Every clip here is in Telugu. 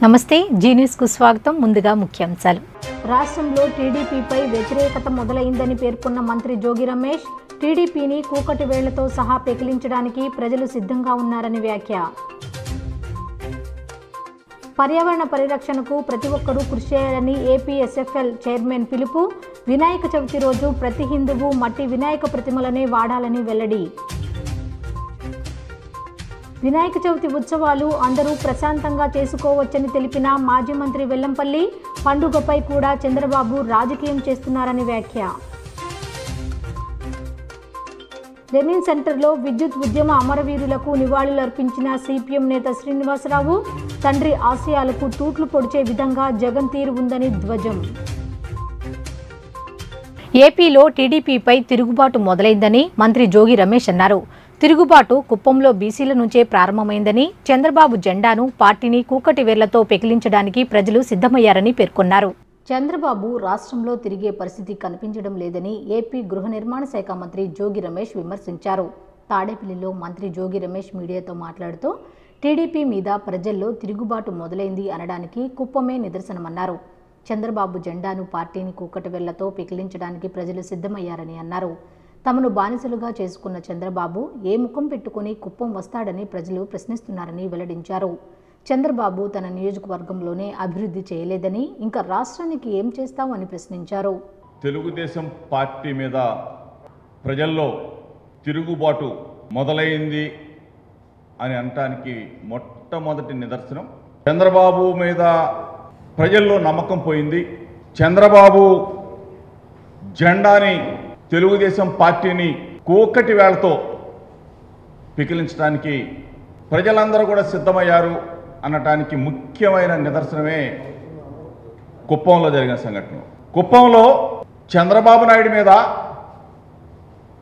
నమస్తే జీ న్యూస్ కు స్వాగతం. ముందుగా ముఖ్యాంశాలు. రాష్ట్రంలో టీడీపీపై వ్యతిరేకత మొదలైందని పేర్కొన్న మంత్రి జోగి రమేష్, టీడీపీని కూకటి వేళ్లతో సహా పెకిలించడానికి ప్రజలు సిద్ధంగా ఉన్నారని వ్యాఖ్య. పర్యావరణ పరిరక్షణకు ప్రతి ఒక్కరూ కృషి చేయాలని ఏపీఎస్ఎఫ్ఎల్ చైర్మన్ పిలుపు. వినాయక చవితి రోజు ప్రతి హిందువు మట్టి వినాయక ప్రతిమలనే వాడాలని వెల్లడి. వినాయక చవితి ఉత్సవాలు అందరూ ప్రశాంతంగా చేసుకోవచ్చని తెలిపిన మాజీ మంత్రి వెల్లంపల్లి, పండుగపై కూడా చంద్రబాబు రాజకీయం చేస్తున్నారని వ్యాఖ్య. లెనిన్ సెంటర్లో విద్యుత్ ఉద్యమ అమరవీరులకు నివాళులర్పించిన సిపిఎం నేత శ్రీనివాసరావు, తండ్రి ఆశయాలకు తూట్లు పొడిచే విధంగా జగన్ తీరు ఉందని ధ్వజం. ఏపీలో టీడీపీపై తిరుగుబాటు మొదలైందని మంత్రి జోగి రమేష్ అన్నారు. తిరుగుబాటు కుప్పంలో బీసీల నుంచే ప్రారంభమైందని, చంద్రబాబు జెండాను పార్టీని కూకటి వేర్లతో పెకిలించడానికి ప్రజలు సిద్ధమయ్యారని పేర్కొన్నారు. చంద్రబాబు రాష్ట్రంలో తిరిగే పరిస్థితి కనిపించడం లేదని ఏపీ గృహ నిర్మాణ శాఖ మంత్రి జోగి రమేష్ విమర్శించారు. తాడేపల్లిలో మంత్రి జోగి రమేష్ మీడియాతో మాట్లాడుతూ టీడీపీ మీద ప్రజల్లో తిరుగుబాటు మొదలైంది అనడానికి కుప్పమే నిదర్శనమన్నారు. చంద్రబాబు జెండాను పార్టీని కూకటి వేళ్లతో పెకిలించడానికి ప్రజలు సిద్ధమయ్యారని అన్నారు. తమను బానిసలుగా చేసుకున్న చంద్రబాబు ఏ ముఖం పెట్టుకుని కుప్పం వస్తాడని ప్రజలు ప్రశ్నిస్తున్నారని వెల్లడించారు. చంద్రబాబు తన నియోజకవర్గంలోనే అభివృద్ధి చేయలేదని, ఇంకా రాష్ట్రానికి ఏం చేస్తామని ప్రశ్నించారు. తెలుగుదేశం పార్టీ మీద ప్రజల్లో తిరుగుబాటు మొదలైంది అని అనటానికి మొట్టమొదటి నిదర్శనం చంద్రబాబు మీద ప్రజల్లో నమ్మకం పోయింది. చంద్రబాబు జెండాని, తెలుగుదేశం పార్టీని కూకటి వేళ్లతో పికిలించడానికి ప్రజలందరూ కూడా సిద్ధమయ్యారు అనటానికి ముఖ్యమైన నిదర్శనమే కుప్పంలో జరిగిన సంఘటన. కుప్పంలో చంద్రబాబు నాయుడు మీద,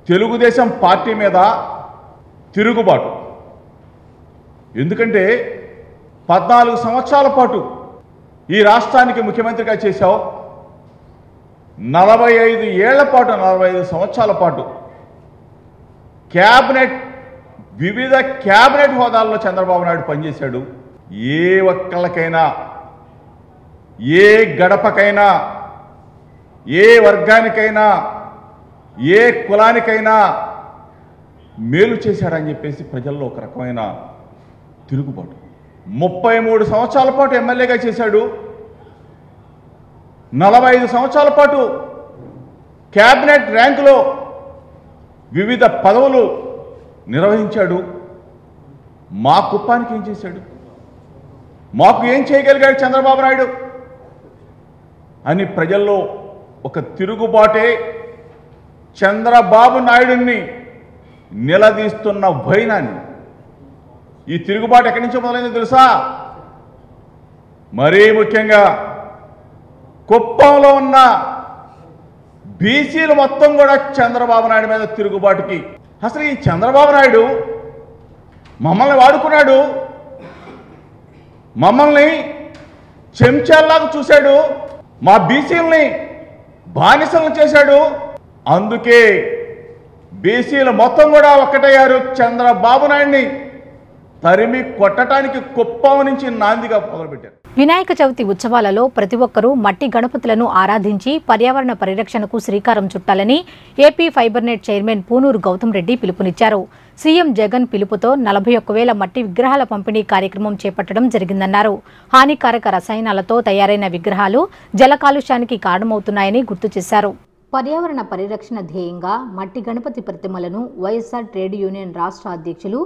తెలుగుదేశం పార్టీ మీద తిరుగుబాటు. ఎందుకంటే 14 సంవత్సరాల పాటు ఈ రాష్ట్రానికి ముఖ్యమంత్రిగా చేశావు. 45 ఏళ్ల పాటు, 45 సంవత్సరాల పాటు వివిధ క్యాబినెట్ హోదాల్లో చంద్రబాబు నాయుడు పనిచేశాడు. ఏ ఒక్కళ్ళకైనా, ఏ గడపకైనా, ఏ వర్గానికైనా, ఏ కులానికైనా మేలు చేశాడని చెప్పేసి ప్రజల్లో ఒక రకమైన తిరుగుబాటు. 33 సంవత్సరాల పాటు ఎమ్మెల్యేగా చేశాడు. 45 సంవత్సరాల పాటు క్యాబినెట్ ర్యాంకులో వివిధ పదవులు నిర్వహించాడు. మా కుప్పానికి ఏం చేశాడు, మాకు ఏం చేయగలిగాడు చంద్రబాబు నాయుడు అని ప్రజల్లో ఒక తిరుగుబాటే చంద్రబాబు నాయుడిని నిలదీస్తున్న వైనాన్ని. ఈ తిరుగుబాటు ఎక్కడి నుంచి మొదలైందో తెలుసా? మరీ ముఖ్యంగా కుప్పంలో ఉన్న బీసీలు మొత్తం కూడా చంద్రబాబు నాయుడు మీద తిరుగుబాటుకి. అసలు ఈ చంద్రబాబు నాయుడు మమ్మల్ని వాడుకున్నాడు, మమ్మల్ని చెంచాల్లాగా చూశాడు, మా బీసీలని బానిసలను చేశాడు. అందుకే బీసీలు మొత్తం కూడా ఒక్కటయ్యారు. చంద్రబాబు నాయుడిని తరిమి కొట్టడానికి కుప్పం నుంచి నాందిగా మొదలుపెట్టారు. వినాయక చవితి ఉత్సవాలలో ప్రతి ఒక్కరూ మట్టి గణపతులను ఆరాధించి పర్యావరణ పరిరక్షణకు శ్రీకారం చుట్టాలని AP fibernet chairman Punuru Gautam Reddy పిలుపునిచ్చారు. సీఎం జగన్ పిలుపుతో 41,000 మట్టి విగ్రహాల పంపిణీ కార్యక్రమం చేపట్టడం జరిగిందన్నారు. హానికారక రసాయనాలతో తయారైన విగ్రహాలు జల కాలుష్యానికి కారణమవుతున్నాయని గుర్తు చేశారు. పర్యావరణ పరిరక్షణ ధ్యేయంగా మట్టి గణపతి ప్రతిమలను వైఎస్ఆర్ ట్రేడ్ యూనియన్ రాష్ట్ర అధ్యక్షులు,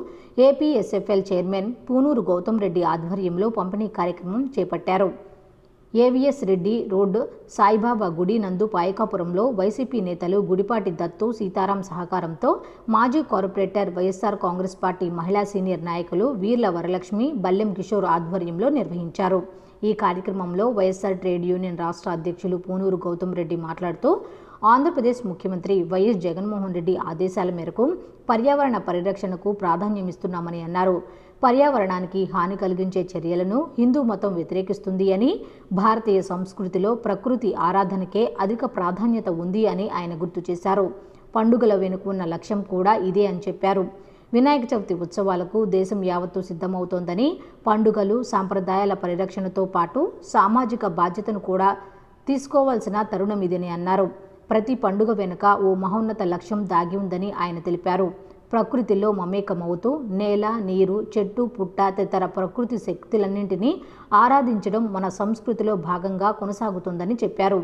ఏపీఎస్ఎఫ్ఎల్ చైర్మన్ పూనూరు గౌతమ్ రెడ్డి ఆధ్వర్యంలో పంపిణీ కార్యక్రమం చేపట్టారు. ఏవిఎస్ రెడ్డి రోడ్ సాయిబాబా గుడి నందు పాయకాపురంలో వైసీపీ నేతలు గుడిపాటి దత్తు, సీతారాం సహకారంతో మాజీ కార్పొరేటర్, వైఎస్ఆర్ కాంగ్రెస్ పార్టీ మహిళా సీనియర్ నాయకులు వీర్ల వరలక్ష్మి, బల్లెం కిషోర్ ఆధ్వర్యంలో నిర్వహించారు. ఈ కార్యక్రమంలో వైఎస్ఆర్ ట్రేడ్ యూనియన్ రాష్ట్ర అధ్యక్షులు పూనూరు గౌతమ్ రెడ్డి మాట్లాడుతూ ఆంధ్రప్రదేశ్ ముఖ్యమంత్రి వైఎస్ జగన్మోహన్ రెడ్డి ఆదేశాల మేరకు పర్యావరణ పరిరక్షణకు ప్రాధాన్యమిస్తున్నామని అన్నారు. పర్యావరణానికి హాని కలిగించే చర్యలను హిందూ మతం వ్యతిరేకిస్తుంది అని, భారతీయ సంస్కృతిలో ప్రకృతి ఆరాధనకే అధిక ప్రాధాన్యత ఉంది అని ఆయన గుర్తు చేశారు. పండుగల వెనుక ఉన్న లక్ష్యం కూడా ఇదే అని చెప్పారు. వినాయక చవితి ఉత్సవాలకు దేశం యావత్తు సిద్ధమవుతోందని, పండుగలు, సాంప్రదాయాల పరిరక్షణతో పాటు సామాజిక బాధ్యతను కూడా తీసుకోవాల్సిన తరుణం ఇదని అన్నారు. ప్రతి పండుగ వెనుక ఓ మహోన్నత లక్ష్యం దాగి ఉందని ఆయన తెలిపారు. ప్రకృతిలో మమేకమవుతూ నేల, నీరు, చెట్టు, పుట్ట తదితర ప్రకృతి శక్తులన్నింటినీ ఆరాధించడం మన సంస్కృతిలో భాగంగా కొనసాగుతుందని చెప్పారు.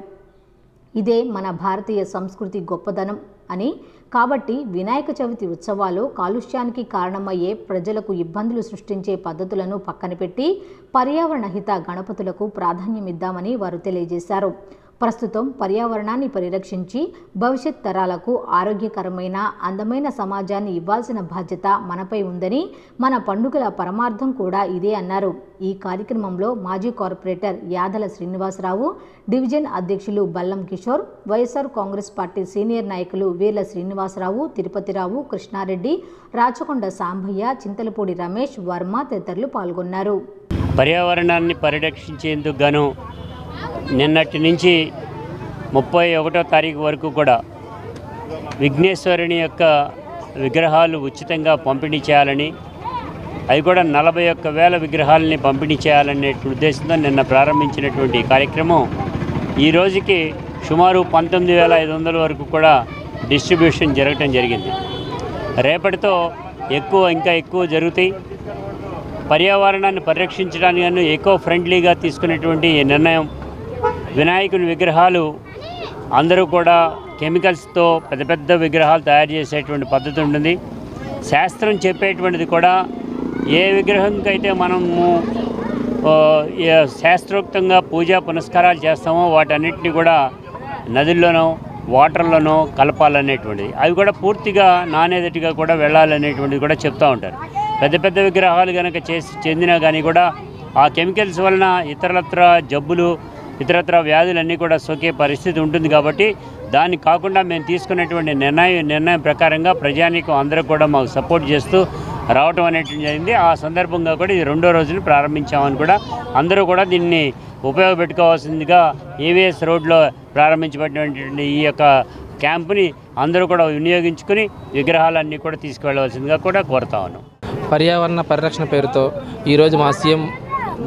ఇదే మన భారతీయ సంస్కృతి గొప్పదనం అని, కాబట్టి వినాయక చవితి ఉత్సవాలు కాలుష్యానికి కారణమయ్యే, ప్రజలకు ఇబ్బందులు సృష్టించే పద్ధతులను పక్కన పెట్టి పర్యావరణ హిత గణపతులకు ప్రాధాన్యమిద్దామని వారు తెలియజేశారు. ప్రస్తుతం పర్యావరణాన్ని పరిరక్షించి భవిష్యత్ తరాలకు ఆరోగ్యకరమైన, అందమైన సమాజాన్ని ఇవ్వాల్సిన బాధ్యత మనపై ఉందని, మన పండుగల పరమార్థం కూడా ఇదే అన్నారు. ఈ కార్యక్రమంలో మాజీ కార్పొరేటర్ యాదల శ్రీనివాసరావు, డివిజన్ అధ్యక్షులు బల్లం కిషోర్, వైఎస్ఆర్ కాంగ్రెస్ పార్టీ సీనియర్ నాయకులు వీర్ల శ్రీనివాసరావు, తిరుపతిరావు, కృష్ణారెడ్డి, రాచకొండ సాంబయ్య, చింతలపూడి రమేష్, వర్మ తదితరులు పాల్గొన్నారు. పర్యావరణాన్ని పరిరక్షించేందుకు గాను నిన్నటి నుంచి 31వ తారీఖు వరకు కూడా విఘ్నేశ్వరుని యొక్క విగ్రహాలు ఉచితంగా పంపిణీ చేయాలని, అవి కూడా 41,000 విగ్రహాలని పంపిణీ చేయాలనే ఉద్దేశంతో నిన్న ప్రారంభించినటువంటి కార్యక్రమం ఈ రోజుకి సుమారు 19,500 వరకు కూడా డిస్ట్రిబ్యూషన్ జరగటం జరిగింది. రేపటితో ఇంకా ఎక్కువ జరుగుతాయి. పర్యావరణాన్ని పరిరక్షించడానికి గాను ఎకో ఫ్రెండ్లీగా తీసుకునేటువంటి నిర్ణయం. వినాయకుని విగ్రహాలు అందరూ కూడా కెమికల్స్తో పెద్ద పెద్ద విగ్రహాలు తయారు చేసేటువంటి పద్ధతి ఉంటుంది. శాస్త్రం చెప్పేటువంటిది కూడా ఏ విగ్రహంకైతే మనము శాస్త్రోక్తంగా పూజా పునస్కారాలు చేస్తామో వాటన్నిటిని కూడా నదుల్లోనో వాటర్లోనో కలపాలనేటువంటిది, అవి కూడా పూర్తిగా నానేదటిగా కూడా వెళ్ళాలనేటువంటిది కూడా చెప్తూ ఉంటారు. పెద్ద పెద్ద విగ్రహాలు కనుక చెందినా కానీ కూడా ఆ కెమికల్స్ వలన ఇతరత్ర జబ్బులు, ఇతరత్ర వ్యాధులన్నీ కూడా సోకే పరిస్థితి ఉంటుంది. కాబట్టి దాన్ని కాకుండా మేము తీసుకున్నటువంటి నిర్ణయం ప్రకారంగా ప్రజానీకం అందరూ కూడా మాకు సపోర్ట్ చేస్తూ రావటం అనేటువంటి జరిగింది. ఆ సందర్భంగా కూడా ఇది 2వ రోజున ప్రారంభించామని కూడా అందరూ కూడా దీన్ని ఉపయోగపెట్టుకోవాల్సిందిగా ఏవిఎస్ రోడ్లో ప్రారంభించబడినటువంటి ఈ యొక్క క్యాంపుని అందరూ కూడా వినియోగించుకుని విగ్రహాలన్నీ కూడా తీసుకువెళ్ళవలసిందిగా కూడా కోరుతా ఉన్నాం. పర్యావరణ పరిరక్షణ పేరుతో ఈరోజు మా సీఎం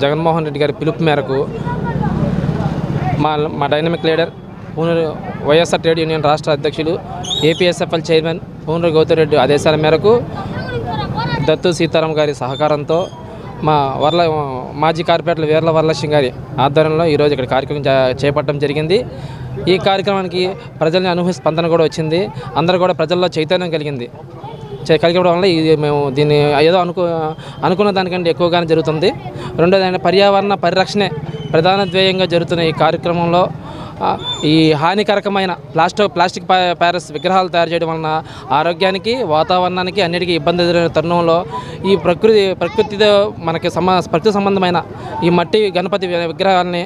జగన్మోహన్ రెడ్డి గారి పిలుపు మేరకు మా dynamic leader Punuru YSR trade union రాష్ట్ర అధ్యక్షులు, ఏపీఎస్ఎఫ్ఎల్ చైర్మన్ పూనూరు గౌతమ్ రెడ్డి ఆదేశాల మేరకు దత్తు సీతారాం గారి సహకారంతో మా మాజీ కార్పొరేటర్ వీర్ల వరలక్ష్మి గారి ఆధ్వర్యంలో ఈరోజు ఇక్కడ కార్యక్రమం చేపట్టడం జరిగింది. ఈ కార్యక్రమానికి ప్రజల్ని అనూహ్య స్పందన కూడా వచ్చింది. అందరూ కూడా ప్రజల్లో చైతన్యం కలిగడం వల్ల ఇది మేము దీన్ని ఏదో అనుకున్న దానికంటే ఎక్కువగానే జరుగుతుంది. రెండోది పర్యావరణ పరిరక్షణే ప్రధాన ధ్యేయంగా జరుగుతున్న ఈ కార్యక్రమంలో ఈ హానికరకమైన ప్లాస్టిక్ ప్యారెస్ విగ్రహాలు తయారు చేయడం వలన ఆరోగ్యానికి, వాతావరణానికి అన్నిటికీ ఇబ్బంది ఎదురైన తరుణంలో ఈ ప్రకృతితో మనకి ప్రకృతి సంబంధమైన ఈ మట్టి గణపతి విగ్రహాలని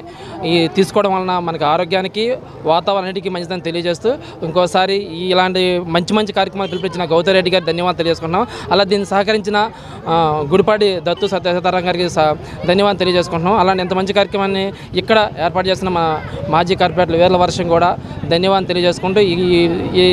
తీసుకోవడం వలన మనకి ఆరోగ్యానికి, వాతావరణానికి మంచిదని తెలియజేస్తూ ఇంకోసారి ఇలాంటి మంచి కార్యక్రమాలు పిలిపించిన గౌతమ్ రెడ్డి గారికి ధన్యవాదాలు తెలియజేసుకుంటున్నాం. అలా దీన్ని సహకరించిన గుడిపాడి దత్తు సీతారాం గారికి ధన్యవాదాలు తెలియజేసుకుంటున్నాం. అలాంటి ఎంత మంచి కార్యక్రమాన్ని ఇక్కడ ఏర్పాటు చేసిన మా మాజీ కార్పొరేటర్ వీర్ల వర్షం కూడా ధన్యవాదాలు తెలియజేసుకుంటూ ఈ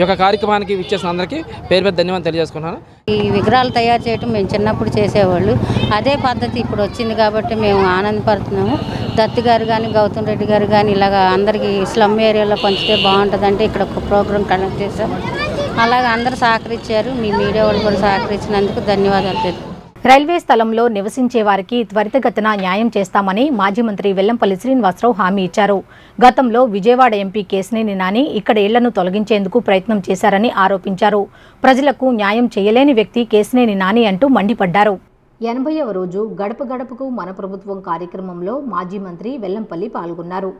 యొక్క కార్యక్రమానికి విచ్చేసిన అందరికీ పేరు ధన్యవాదాలు తెలియజేసుకున్నాను. ఈ విగ్రహాలు తయారు చేయడం మేము చిన్నప్పుడు చేసేవాళ్ళు, అదే పద్ధతి ఇప్పుడు వచ్చింది కాబట్టి మేము ఆనందపడుతున్నాము. దత్తు గారు కానీ, గౌతమ్ రెడ్డి గారు కానీ ఇలాగ అందరికీ స్లమ్ ఏరియాలో పంచితే బాగుంటుందంటే ఇక్కడ ఒక ప్రోగ్రాం కండక్ట్ చేశాం. అలాగే అందరూ సహకరించారు. మీ మీడియా వాళ్ళు కూడా సహకరించినందుకు ధన్యవాదాలు. రైల్వే స్థలంలో నివసించే వారికి త్వరితగతిన న్యాయం చేస్తామని మాజీ మంత్రి వెల్లంపల్లి శ్రీనివాసరావు హామీ ఇచ్చారు. గతంలో విజయవాడ ఎంపీ కేశినేని నాని ఇక్కడ ఇళ్లను తొలగించేందుకు ప్రయత్నం చేశారని ఆరోపించారు. ప్రజలకు న్యాయం చేయలేని వ్యక్తి కేశినేని నాని అంటూ మండిపడ్డారు. 80వ రోజు గడప గడపకు మన ప్రభుత్వం కార్యక్రమంలో మాజీ మంత్రి వెల్లంపల్లి పాల్గొన్నారు.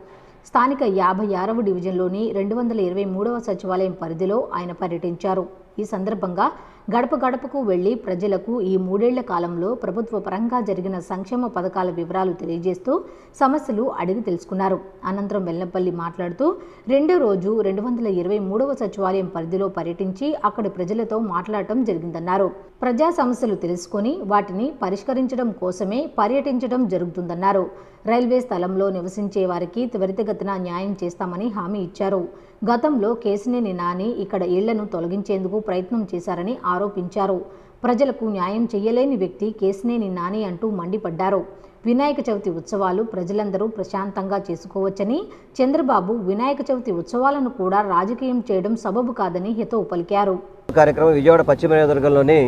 స్థానిక 56వ డివిజన్లోని 223వ సచివాలయం పరిధిలో ఆయన పర్యటించారు. ఈ సందర్భంగా గడప గడపకు వెళ్లి ప్రజలకు ఈ 3 ఏళ్ల కాలంలో ప్రభుత్వ పరంగా జరిగిన సంక్షేమ పథకాల వివరాలు తెలియజేస్తూ సమస్యలు అడిగి తెలుసుకున్నారు. అనంతరం వెల్లంపల్లి మాట్లాడుతూ 2వ రోజు 223వ సచివాలయం పరిధిలో పర్యటించి అక్కడి ప్రజలతో మాట్లాడటం జరిగిందన్నారు. ప్రజా సమస్యలు తెలుసుకొని వాటిని పరిష్కరించడం కోసమే పర్యటించడం జరుగుతుందన్నారు. రైల్వే స్థలంలో నివసించే వారికి త్వరితగతిన న్యాయం చేస్తామని హామీ ఇచ్చారు. గతంలో కేశినేని నాని ఇక్కడ ఇళ్లను తొలగించేందుకు ప్రయత్నం చేశారని ఆరోపించారు. ప్రజలకు న్యాయం చేయలేని వ్యక్తి కేశినేని నాని అంటూ మండిపడ్డారు. వినాయక చవితి ఉత్సవాలు ప్రజలందరూ ప్రశాంతంగా చేసుకోవచ్చని, చంద్రబాబు వినాయక చవితి ఉత్సవాలను కూడా రాజకీయం చేయడం సబబు కాదని హితవు పలికారు. కార్యక్రమం విజయవాడ పశ్చిమ నియోజకవర్గంలోని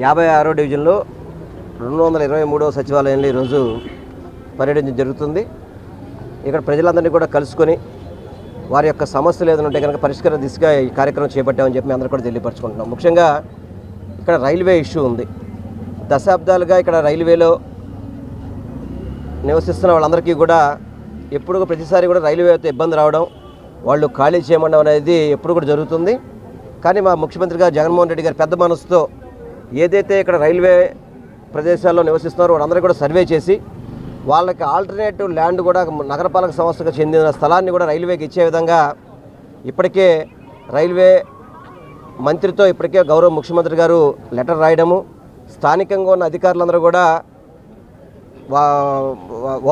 56వ డివిజన్లో 223వ సచివాలయంలో ఈరోజు పర్యటించడం జరుగుతుంది. ఇక్కడ ప్రజలందరినీ కూడా కలుసుకొని వారి యొక్క సమస్యలు ఏదైనా ఉంటే కనుక పరిష్కార దిశగా ఈ కార్యక్రమం చేపట్టామని చెప్పి అందరూ కూడా తెలియపరచుకుంటున్నాం. ముఖ్యంగా ఇక్కడ రైల్వే ఇష్యూ ఉంది. దశాబ్దాలుగా ఇక్కడ రైల్వేలో నివసిస్తున్న వాళ్ళందరికీ కూడా ఎప్పుడు ప్రతిసారి కూడా రైల్వేతో ఇబ్బంది రావడం, వాళ్ళు ఖాళీ చేయమండం అనేది ఎప్పుడు కూడా జరుగుతుంది. కానీ మా ముఖ్యమంత్రిగా జగన్మోహన్ రెడ్డి గారు పెద్ద మనసుతో ఏదైతే ఇక్కడ రైల్వే ప్రదేశాల్లో నివసిస్తున్నారో వాళ్ళందరూ కూడా సర్వే చేసి వాళ్ళకి ఆల్టర్నేటివ్ ల్యాండ్ కూడా నగరపాలక సంస్థకు చెందిన స్థలాన్ని కూడా రైల్వేకి ఇచ్చే విధంగా ఇప్పటికే రైల్వే మంత్రితో ఇప్పటికే గౌరవ ముఖ్యమంత్రి గారు లెటర్ రాయడము, స్థానికంగా ఉన్న అధికారులందరూ కూడా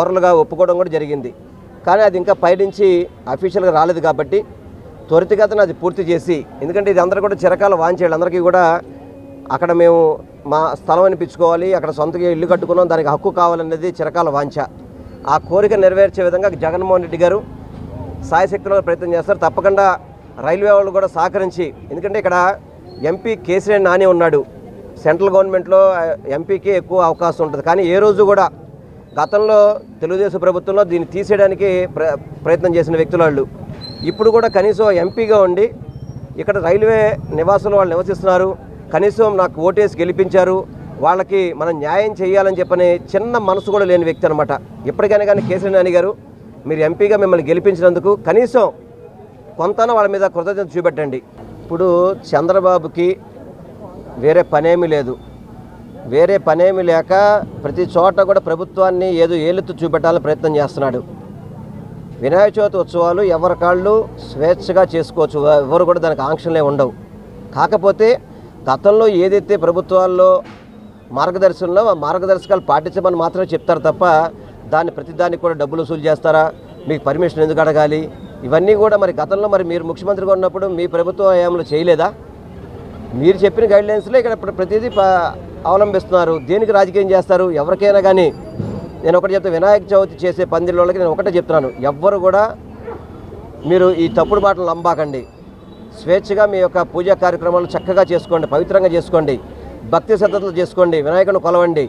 ఓరలుగా ఒప్పుకోవడం కూడా జరిగింది. కానీ అది ఇంకా పైనుంచి అఫీషియల్గా రాలేదు కాబట్టి త్వరితగతిన అది పూర్తి చేసి, ఎందుకంటే ఇది అందరూ కూడా చిరకాల వాంచేయాలి. అందరికీ కూడా అక్కడ మేము మా స్థలం అనిపించుకోవాలి, అక్కడ సొంతగా ఇల్లు కట్టుకున్నాం, దానికి హక్కు కావాలనేది చిరకాల వాంఛ. ఆ కోరిక నెరవేర్చే విధంగా జగన్మోహన్ రెడ్డి గారు సాయశక్తిలో ప్రయత్నం చేస్తారు. తప్పకుండా రైల్వే వాళ్ళు కూడా సహకరించి, ఎందుకంటే ఇక్కడ ఎంపీ కేశినేని నాని ఉన్నాడు. సెంట్రల్ గవర్నమెంట్లో ఎంపీకి ఎక్కువ అవకాశం ఉంటుంది. కానీ ఏ రోజు కూడా గతంలో తెలుగుదేశం ప్రభుత్వంలో దీన్ని తీసేయడానికి ప్రయత్నం చేసిన వ్యక్తులు వాళ్ళు. ఇప్పుడు కూడా కనీసం ఎంపీగా ఉండి ఇక్కడ రైల్వే నివాసులు వాళ్ళు నివసిస్తున్నారు, కనీసం నాకు ఓటేసి గెలిపించారు, వాళ్ళకి మనం న్యాయం చేయాలని చెప్పని చిన్న మనసు కూడా లేని వ్యక్తి అనమాట. ఎప్పటికైనా కానీ కేశినేని నాని గారు మీరు ఎంపీగా మిమ్మల్ని గెలిపించినందుకు కనీసం కొంతన వాళ్ళ మీద కృతజ్ఞత చూపెట్టండి. ఇప్పుడు చంద్రబాబుకి వేరే పనేమీ లేదు. వేరే పనేమీ లేక ప్రతి చోట కూడా ప్రభుత్వాన్ని ఏదో ఏలెత్తు చూపెట్టాలని ప్రయత్నం చేస్తున్నాడు. వినాయక చవితి ఉత్సవాలు ఎవరి కాళ్ళు స్వేచ్ఛగా చేసుకోవచ్చు, ఎవరు కూడా దానికి ఆంక్షలే ఉండవు. కాకపోతే గతంలో ఏదైతే ప్రభుత్వాల్లో మార్గదర్శనంలో ఆ మార్గదర్శకాలు పాటించమని మాత్రమే చెప్తారు తప్ప ప్రతిదానికి కూడా డబ్బులు వసూలు చేస్తారా, మీకు పర్మిషన్ ఎందుకు అడగాలి, ఇవన్నీ కూడా మరి గతంలో మరి మీరు ముఖ్యమంత్రిగా ఉన్నప్పుడు మీ ప్రభుత్వం ఏమైనా చేయలేదా? మీరు చెప్పిన గైడ్లైన్స్లో ఇక్కడ ప్రతిదీ అవలంబిస్తున్నారు. దేనికి రాజకీయం చేస్తారు? ఎవరికైనా కానీ నేను ఒకటి చెప్తే, వినాయక చవితి చేసే పందిళ్ళకి నేను ఒకటే చెప్తున్నాను, ఎవ్వరు కూడా మీరు ఈ తప్పుడు బాటలు నమ్మకండి. స్వేచ్ఛగా మీ యొక్క పూజా కార్యక్రమాలు చక్కగా చేసుకోండి, పవిత్రంగా చేసుకోండి, భక్తి శ్రద్ధలు చేసుకోండి, వినాయకుని కొలవండి.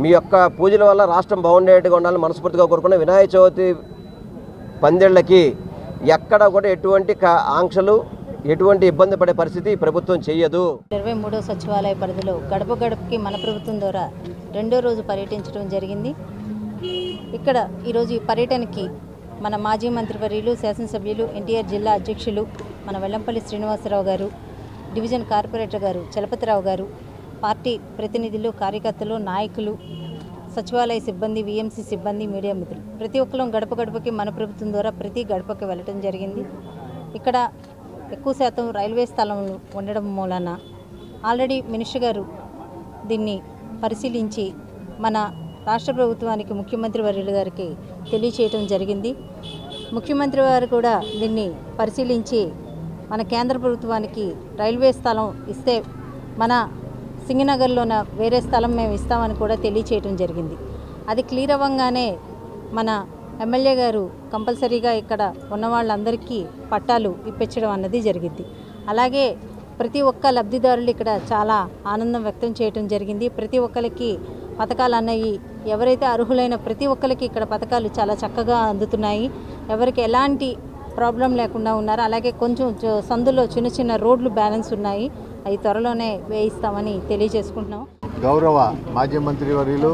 మీ యొక్క పూజల వల్ల రాష్ట్రం బాగుండేట్టుగా ఉండాలని మనస్ఫూర్తిగా కోరుకున్న వినాయక చవితి పందిళ్ళకి ఎక్కడ కూడా ఎటువంటి ఆంక్షలు, ఎటువంటి ఇబ్బంది పడే పరిస్థితి ప్రభుత్వం చేయదు. 23వ సచివాలయ పరిధిలో గడప గడపకి మన ప్రభుత్వం ద్వారా 2వ రోజు పర్యటించడం జరిగింది. ఇక్కడ ఈరోజు ఈ పర్యటనకి మన మాజీ మంత్రివర్యులు, శాసనసభ్యులు, ఎన్టీఆర్ జిల్లా అధ్యక్షులు మన వెల్లంపల్లి శ్రీనివాసరావు గారు, డివిజన్ కార్పొరేటర్ గారు చలపతిరావు గారు, పార్టీ ప్రతినిధులు, కార్యకర్తలు, నాయకులు, సచివాలయ సిబ్బంది, విఎంసీ సిబ్బంది, మీడియా మిత్రులు ప్రతి ఒక్కరు గడప గడపకి మన ప్రభుత్వం ద్వారా ప్రతి గడపకి వెళ్ళటం జరిగింది. ఇక్కడ ఎక్కువ శాతం రైల్వే స్థలం ఉండడం మూలన ఆల్రెడీ మినిస్టర్ గారు దీన్ని పరిశీలించి మన రాష్ట్ర ప్రభుత్వానికి, ముఖ్యమంత్రి వర్యులు గారికి తెలియచేయటం జరిగింది. ముఖ్యమంత్రి వారు కూడా దీన్ని పరిశీలించి మన కేంద్ర ప్రభుత్వానికి రైల్వే స్థలం ఇస్తే మన సింగనగర్లోన వేరే స్థలం మేము ఇస్తామని కూడా తెలియచేయటం జరిగింది. అది క్లియర్ అవ్వగానే మన ఎమ్మెల్యే గారు కంపల్సరీగా ఇక్కడ ఉన్న వాళ్ళందరికీ పట్టాలు ఇప్పించడం అన్నది జరిగింది. అలాగే ప్రతి ఒక్క లబ్ధిదారులు ఇక్కడ చాలా ఆనందం వ్యక్తం చేయడం జరిగింది. ప్రతి ఒక్కరికి పథకాలు అన్నవి, ఎవరైతే అర్హులైన ప్రతి ఒక్కరికి ఇక్కడ పథకాలు చాలా చక్కగా అందుతున్నాయి. ఎవరికి ఎలాంటి ప్రాబ్లం లేకుండా ఉన్నారు. అలాగే కొంచెం సందులో చిన్న చిన్న రోడ్లు బ్యాలెన్స్ ఉన్నాయి, అవి త్వరలోనే వేయిస్తామని తెలియజేసుకుంటున్నాం. గౌరవ మాజీ మంత్రి వర్యులు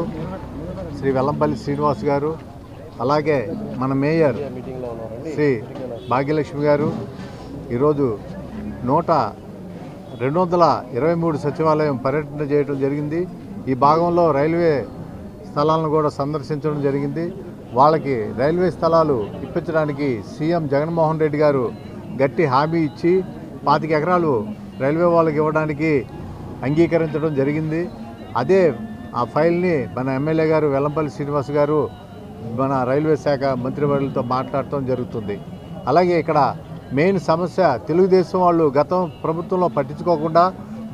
శ్రీ వెల్లంపల్లి శ్రీనివాస్ గారు, అలాగే మన మేయర్ శ్రీ భాగ్యలక్ష్మి గారు ఈరోజు 223 సచివాలయం పర్యటన చేయడం జరిగింది. ఈ భాగంలో రైల్వే స్థలాలను కూడా సందర్శించడం జరిగింది. వాళ్ళకి రైల్వే స్థలాలు ఇప్పించడానికి సీఎం జగన్మోహన్ రెడ్డి గారు గట్టి హామీ ఇచ్చి 25 ఎకరాలు రైల్వే వాళ్ళకి ఇవ్వడానికి అంగీకరించడం జరిగింది. అదే ఆ ఫైల్ని మన ఎమ్మెల్యే గారు వెల్లంపల్లి శ్రీనివాస్ గారు మన రైల్వే శాఖ మంత్రివర్యులతో మాట్లాడటం జరుగుతుంది. అలాగే ఇక్కడ మెయిన్ సమస్య తెలుగుదేశం వాళ్ళు గతం ప్రభుత్వంలో పట్టించుకోకుండా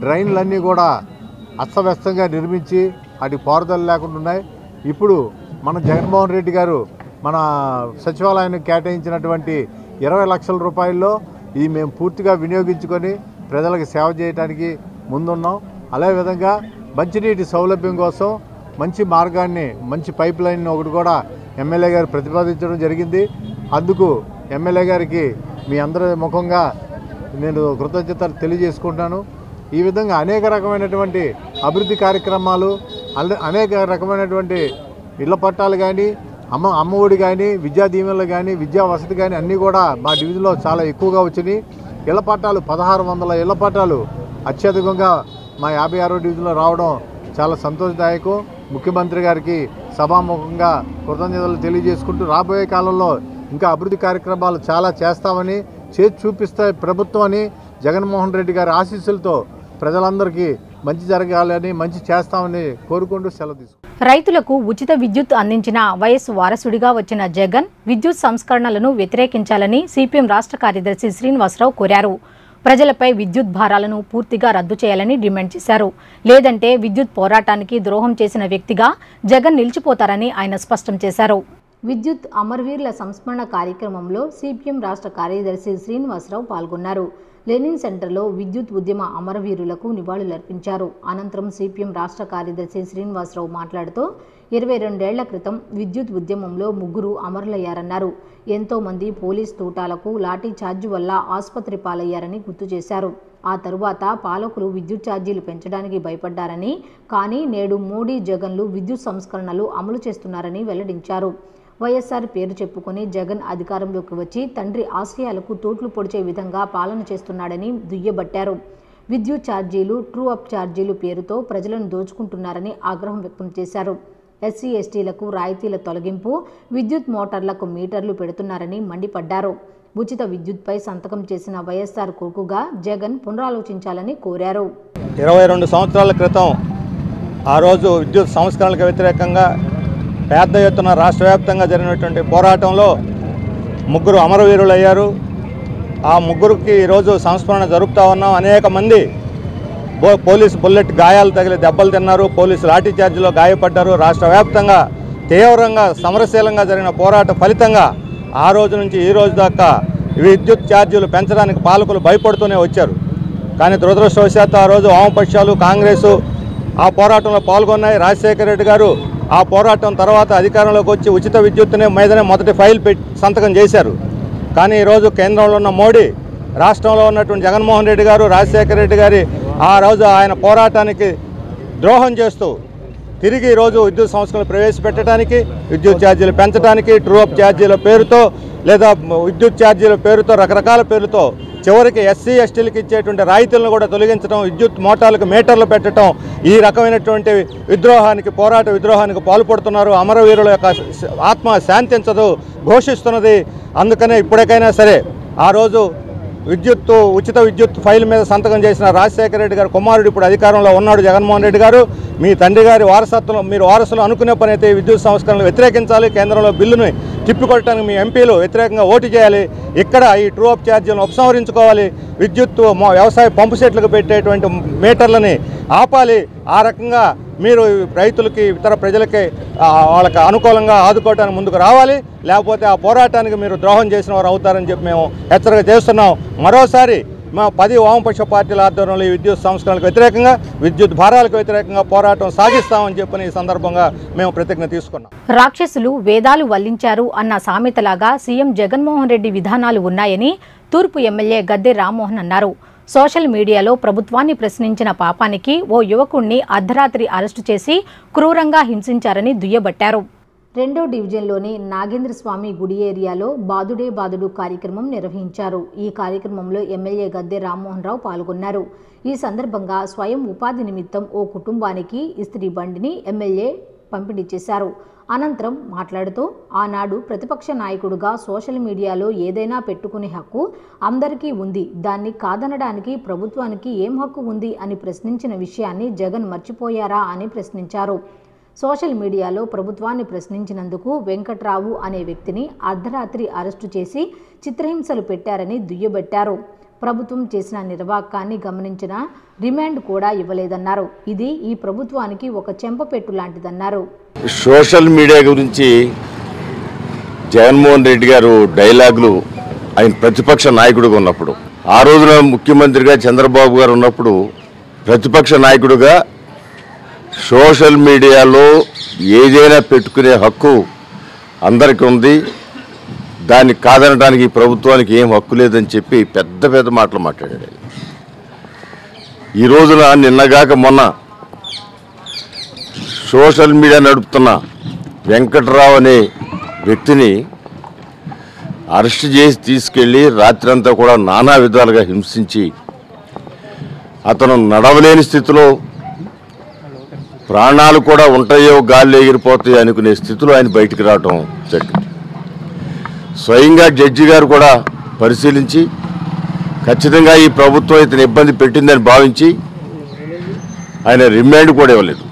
డ్రైన్లన్నీ కూడా అస్తవ్యస్తంగా నిర్మించి అటు పారుదల లేకుండా ఉన్నాయి. ఇప్పుడు మన జగన్మోహన్ రెడ్డి గారు మన సచివాలయానికి కేటాయించినటువంటి 20 లక్షల రూపాయల్లో ఇది మేము పూర్తిగా వినియోగించుకొని ప్రజలకు సేవ చేయడానికి ముందున్నాం. అదేవిధంగా మంచినీటి సౌలభ్యం కోసం మంచి మార్గాన్ని, మంచి పైప్ లైన్ ఒకటి కూడా ఎమ్మెల్యే గారు ప్రతిపాదించడం జరిగింది. అందుకు ఎమ్మెల్యే గారికి మీ అందరి ముఖంగా నేను కృతజ్ఞతలు తెలియజేసుకుంటాను. ఈ విధంగా అనేక రకమైనటువంటి అభివృద్ధి కార్యక్రమాలు, అనేక రకమైనటువంటి ఇళ్ల పట్టాలు కానీ, అమ్మఒడి కానీ, విద్యా దీవెనలు కానీ, విద్యా వసతి కానీ అన్నీ కూడా మా డివిజన్లో చాలా ఎక్కువగా వచ్చినాయి. ఇళ్ల పట్టాలు 1600 ఇళ్ల పట్టాలు అత్యధికంగా మా 56వ డివిజన్లో రావడం చాలా సంతోషదాయకం. ముఖ్యమంత్రి గారికి సభాముఖంగా కృతజ్ఞతలు తెలియజేసుకుంటూ రాబోయే కాలంలో ఇంకా అభివృద్ధి కార్యక్రమాలు చాలా చేస్తామని, చేసి చూపిస్తే ప్రభుత్వం అని, జగన్మోహన్ రెడ్డి గారి ఆశీస్సులతో ప్రజలందరికీ మంచి జరగాలని, మంచి చేస్తామని కోరుకుంటూ సెలవు తీసుకుంటాం. రైతులకు ఉచిత విద్యుత్ అందించిన వైఎస్ వారసుడిగా వచ్చిన జగన్ విద్యుత్ సంస్కరణలను వ్యతిరేకించాలని సిపిఎం రాష్ట్ర కార్యదర్శి శ్రీనివాసరావు కోరారు. ప్రజలపై విద్యుత్ భారాలను పూర్తిగా రద్దు చేయాలని డిమాండ్ చేశారు. లేదంటే విద్యుత్ పోరాటానికి ద్రోహం చేసిన వ్యక్తిగా జగన్ నిలిచిపోతారని ఆయన స్పష్టం చేశారు. విద్యుత్ అమరవీరుల సంస్మరణ కార్యక్రమంలో సిపిఎం రాష్ట్ర కార్యదర్శి శ్రీనివాసరావు పాల్గొన్నారు. లెనిన్ సెంటర్లో విద్యుత్ ఉద్యమ అమరవీరులకు నివాళులర్పించారు. అనంతరం సిపిఎం రాష్ట్ర కార్యదర్శి శ్రీనివాసరావు మాట్లాడుతూ 22 ఏళ్ల క్రితం విద్యుత్ ఉద్యమంలో 3 అమరులయ్యారన్నారు. ఎంతో మంది పోలీస్ తూటాలకు లాఠీ ఛార్జ్ వల్ల ఆసుపత్రి పాలయ్యారని గుర్తు చేశారు. ఆ తరువాత పాలకులు విద్యుత్ ఛార్జీలు పెంచడానికి భయపడ్డారని, కానీ నేడు మోడీ జగన్లు విద్యుత్ సంస్కరణలు అమలు చేస్తున్నారని వెల్లడించారు. వైఎస్ఆర్ పేరు చెప్పుకొని జగన్ అధికారంలోకి వచ్చి తండ్రి ఆశయాలకు తోట్లు పొడిచే విధంగా పాలన చేస్తున్నాడని దుయ్యబట్టారు. విద్యుత్ ఛార్జీలు, ట్రూ అప్ ఛార్జీలు పేరుతో ప్రజలను దోచుకుంటున్నారని ఆగ్రహం వ్యక్తం చేశారు. ఎస్సీ ఎస్టీలకు రాయితీల తొలగింపు, విద్యుత్ మోటార్లకు మీటర్లు పెడుతున్నారని మండిపడ్డారు. ఉచిత విద్యుత్పై సంతకం చేసిన వైఎస్ఆర్ కొడుకుగా జగన్ పునరాలోచించాలని కోరారు. 22 సంవత్సరాల క్రితం ఆ రోజు విద్యుత్ సంస్కరణలకు వ్యతిరేకంగా పెద్ద ఎత్తున రాష్ట్ర వ్యాప్తంగా జరిగినటువంటి పోరాటంలో 3 అమరవీరులు అయ్యారు. ఆ 3కి ఈరోజు సంస్మరణ జరుపుతూ ఉన్నాం. అనేక మంది పోలీసు బుల్లెట్ గాయాలు తగిలి దెబ్బలు తిన్నారు, పోలీసు లాఠీ చార్జీలో గాయపడ్డారు. రాష్ట్ర వ్యాప్తంగా తీవ్రంగా సమరశీలంగా జరిగిన పోరాట ఫలితంగా ఆ రోజు నుంచి ఈ రోజు దాకా విద్యుత్ ఛార్జీలు పెంచడానికి పాలకులు భయపడుతూనే వచ్చారు. కానీ దురదృష్టవశాత్తు ఆ రోజు వామపక్షాలు, కాంగ్రెసు ఆ పోరాటంలో పాల్గొన్నాయి. రాజశేఖర రెడ్డి గారు ఆ పోరాటం తర్వాత అధికారంలోకి వచ్చి ఉచిత విద్యుత్తునే మీదనే మొదటి ఫైల్ సంతకం చేశారు. కానీ ఈరోజు కేంద్రంలో ఉన్న మోడీ, రాష్ట్రంలో ఉన్నటువంటి జగన్మోహన్ రెడ్డి గారు, రాజశేఖర రెడ్డి గారి ఆ రోజు ఆయన పోరాటానికి ద్రోహం చేస్తూ తిరిగి ఈరోజు విద్యుత్ సంస్కరణలు ప్రవేశపెట్టడానికి, విద్యుత్ ఛార్జీలు పెంచడానికి, ట్రూ అప్ ఛార్జీల పేరుతో లేదా విద్యుత్ ఛార్జీల పేరుతో రకరకాల పేరుతో చివరికి ఎస్సీ ఎస్టీలకు ఇచ్చేటువంటి రాయితీలను కూడా తొలగించడం, విద్యుత్ మోటార్లకు మీటర్లు పెట్టడం, ఈ రకమైనటువంటి పోరాట విద్రోహానికి పాల్పడుతున్నారు. అమరవీరుల యొక్క ఆత్మ శాంతించదు ఘోషిస్తున్నది. అందుకనే ఇప్పటికైనా సరే ఆ రోజు ఉచిత విద్యుత్ ఫైల్ మీద సంతకం చేసిన రాజశేఖర రెడ్డి గారు కుమారుడు ఇప్పుడు అధికారంలో ఉన్నాడు జగన్మోహన్ రెడ్డి గారు. మీ తండ్రి గారి వారసత్వం, మీరు వారసులు అనుకునే పని అయితే విద్యుత్ సంస్కరణలు వ్యతిరేకించాలి. కేంద్రంలో బిల్లుని తిప్పికొట్టడానికి మీ ఎంపీలు వ్యతిరేకంగా ఓటు చేయాలి. ఇక్కడ ఈ ట్రూ అప్ ఛార్జీలను ఉపసంహరించుకోవాలి. విద్యుత్ వ్యవసాయ పంపు సెట్లకు పెట్టేటువంటి మీటర్లని ఆపాలి. ఆ రకంగా మీరు రైతులకి, ఇతర ప్రజలకి వాళ్ళకి అనుకూలంగా ఆదుకోవడానికి ముందుకు రావాలి. లేకపోతే ఆ పోరాటానికి మీరు ద్రోహం చేసిన వారు అవుతారని చెప్పి మేము హెచ్చరిక చేస్తున్నాం. మరోసారి మా 10 వామపక్ష పార్టీల ఆధ్వర్యంలో ఈ విద్యుత్ సంస్కరణలకు వ్యతిరేకంగా, విద్యుత్ భారాలకు వ్యతిరేకంగా పోరాటం సాగిస్తామని చెప్పని ఈ సందర్భంగా మేము ప్రతిజ్ఞ తీసుకున్నాం. రాక్షసులు వేదాలు వల్లించారు అన్న సామెతలాగా సీఎం జగన్మోహన్ రెడ్డి విధానాలు ఉన్నాయని తూర్పు ఎమ్మెల్యే గద్దె రామ్మోహన్ అన్నారు. సోషల్ మీడియాలో ప్రభుత్వాన్ని ప్రశ్నించిన పాపానికి ఓ యువకుణ్ణి అర్ధరాత్రి అరెస్టు చేసి క్రూరంగా హింసించారని దుయ్యబట్టారు. 2వ డివిజన్లోని నాగేంద్రస్వామి గుడి ఏరియాలో బాదుడే బాదుడు కార్యక్రమం నిర్వహించారు. ఈ కార్యక్రమంలో ఎమ్మెల్యే గద్దె రామ్మోహన్ రావు పాల్గొన్నారు. ఈ సందర్భంగా స్వయం ఉపాధి నిమిత్తం ఓ కుటుంబానికి ఇస్త్రీ బండిని ఎమ్మెల్యే పంపిణీ చేశారు. అనంతరం మాట్లాడుతూ, ఆనాడు ప్రతిపక్ష నాయకుడిగా సోషల్ మీడియాలో ఏదైనా పెట్టుకునే హక్కు అందరికీ ఉంది, దాన్ని కాదనడానికి ప్రభుత్వానికి ఏం హక్కు ఉంది అని ప్రశ్నించిన విషయాన్ని జగన్ మర్చిపోయారా అని ప్రశ్నించారు. సోషల్ మీడియాలో ప్రభుత్వాన్ని ప్రశ్నించినందుకు వెంకట్రావు అనే వ్యక్తిని అర్ధరాత్రి అరెస్టు చేసి చిత్రహింసలు పెట్టారని దుయ్యబట్టారు. ప్రభుత్వం చేసిన నిర్వాకాన్ని గమనించిన రిమాండ్ కూడా ఇవ్వలేదన్నారు. ఇది ఈ ప్రభుత్వానికి ఒక చెంపపెట్టు లాంటిదన్నారు. సోషల్ మీడియా గురించి జగన్మోహన్ రెడ్డి గారు డైలాగులు ఆయన ప్రతిపక్ష నాయకుడిగా ఉన్నప్పుడు, ఆ రోజున ముఖ్యమంత్రిగా చంద్రబాబు గారు ఉన్నప్పుడు ప్రతిపక్ష నాయకుడిగా సోషల్ మీడియాలో ఏదైనా పెట్టుకునే హక్కు అందరికీ ఉంది, దాన్ని కాదనడానికి ఈ ప్రభుత్వానికి ఏం హక్కు లేదని చెప్పి పెద్ద పెద్ద మాటలు మాట్లాడాడు. ఈ రోజున నిన్నగాక మొన్న సోషల్ మీడియా నడుపుతున్న వెంకట్రావు అనే వ్యక్తిని అరెస్ట్ చేసి తీసుకెళ్ళి రాత్రంతా కూడా నానా విధాలుగా హింసించి అతను నడవలేని స్థితిలో, ప్రాణాలు కూడా ఉంటాయో గాల్లో ఎగిరిపోతాయో అనుకునే స్థితిలో ఆయన బయటికి రావటం జరిగింది. స్వయంగా జడ్జి గారు కూడా పరిశీలించి ఖచ్చితంగా ఈ ప్రభుత్వం ఇతను ఇబ్బంది పెట్టిందని భావించి ఆయన రిమాండ్ కూడా ఇవ్వలేదు.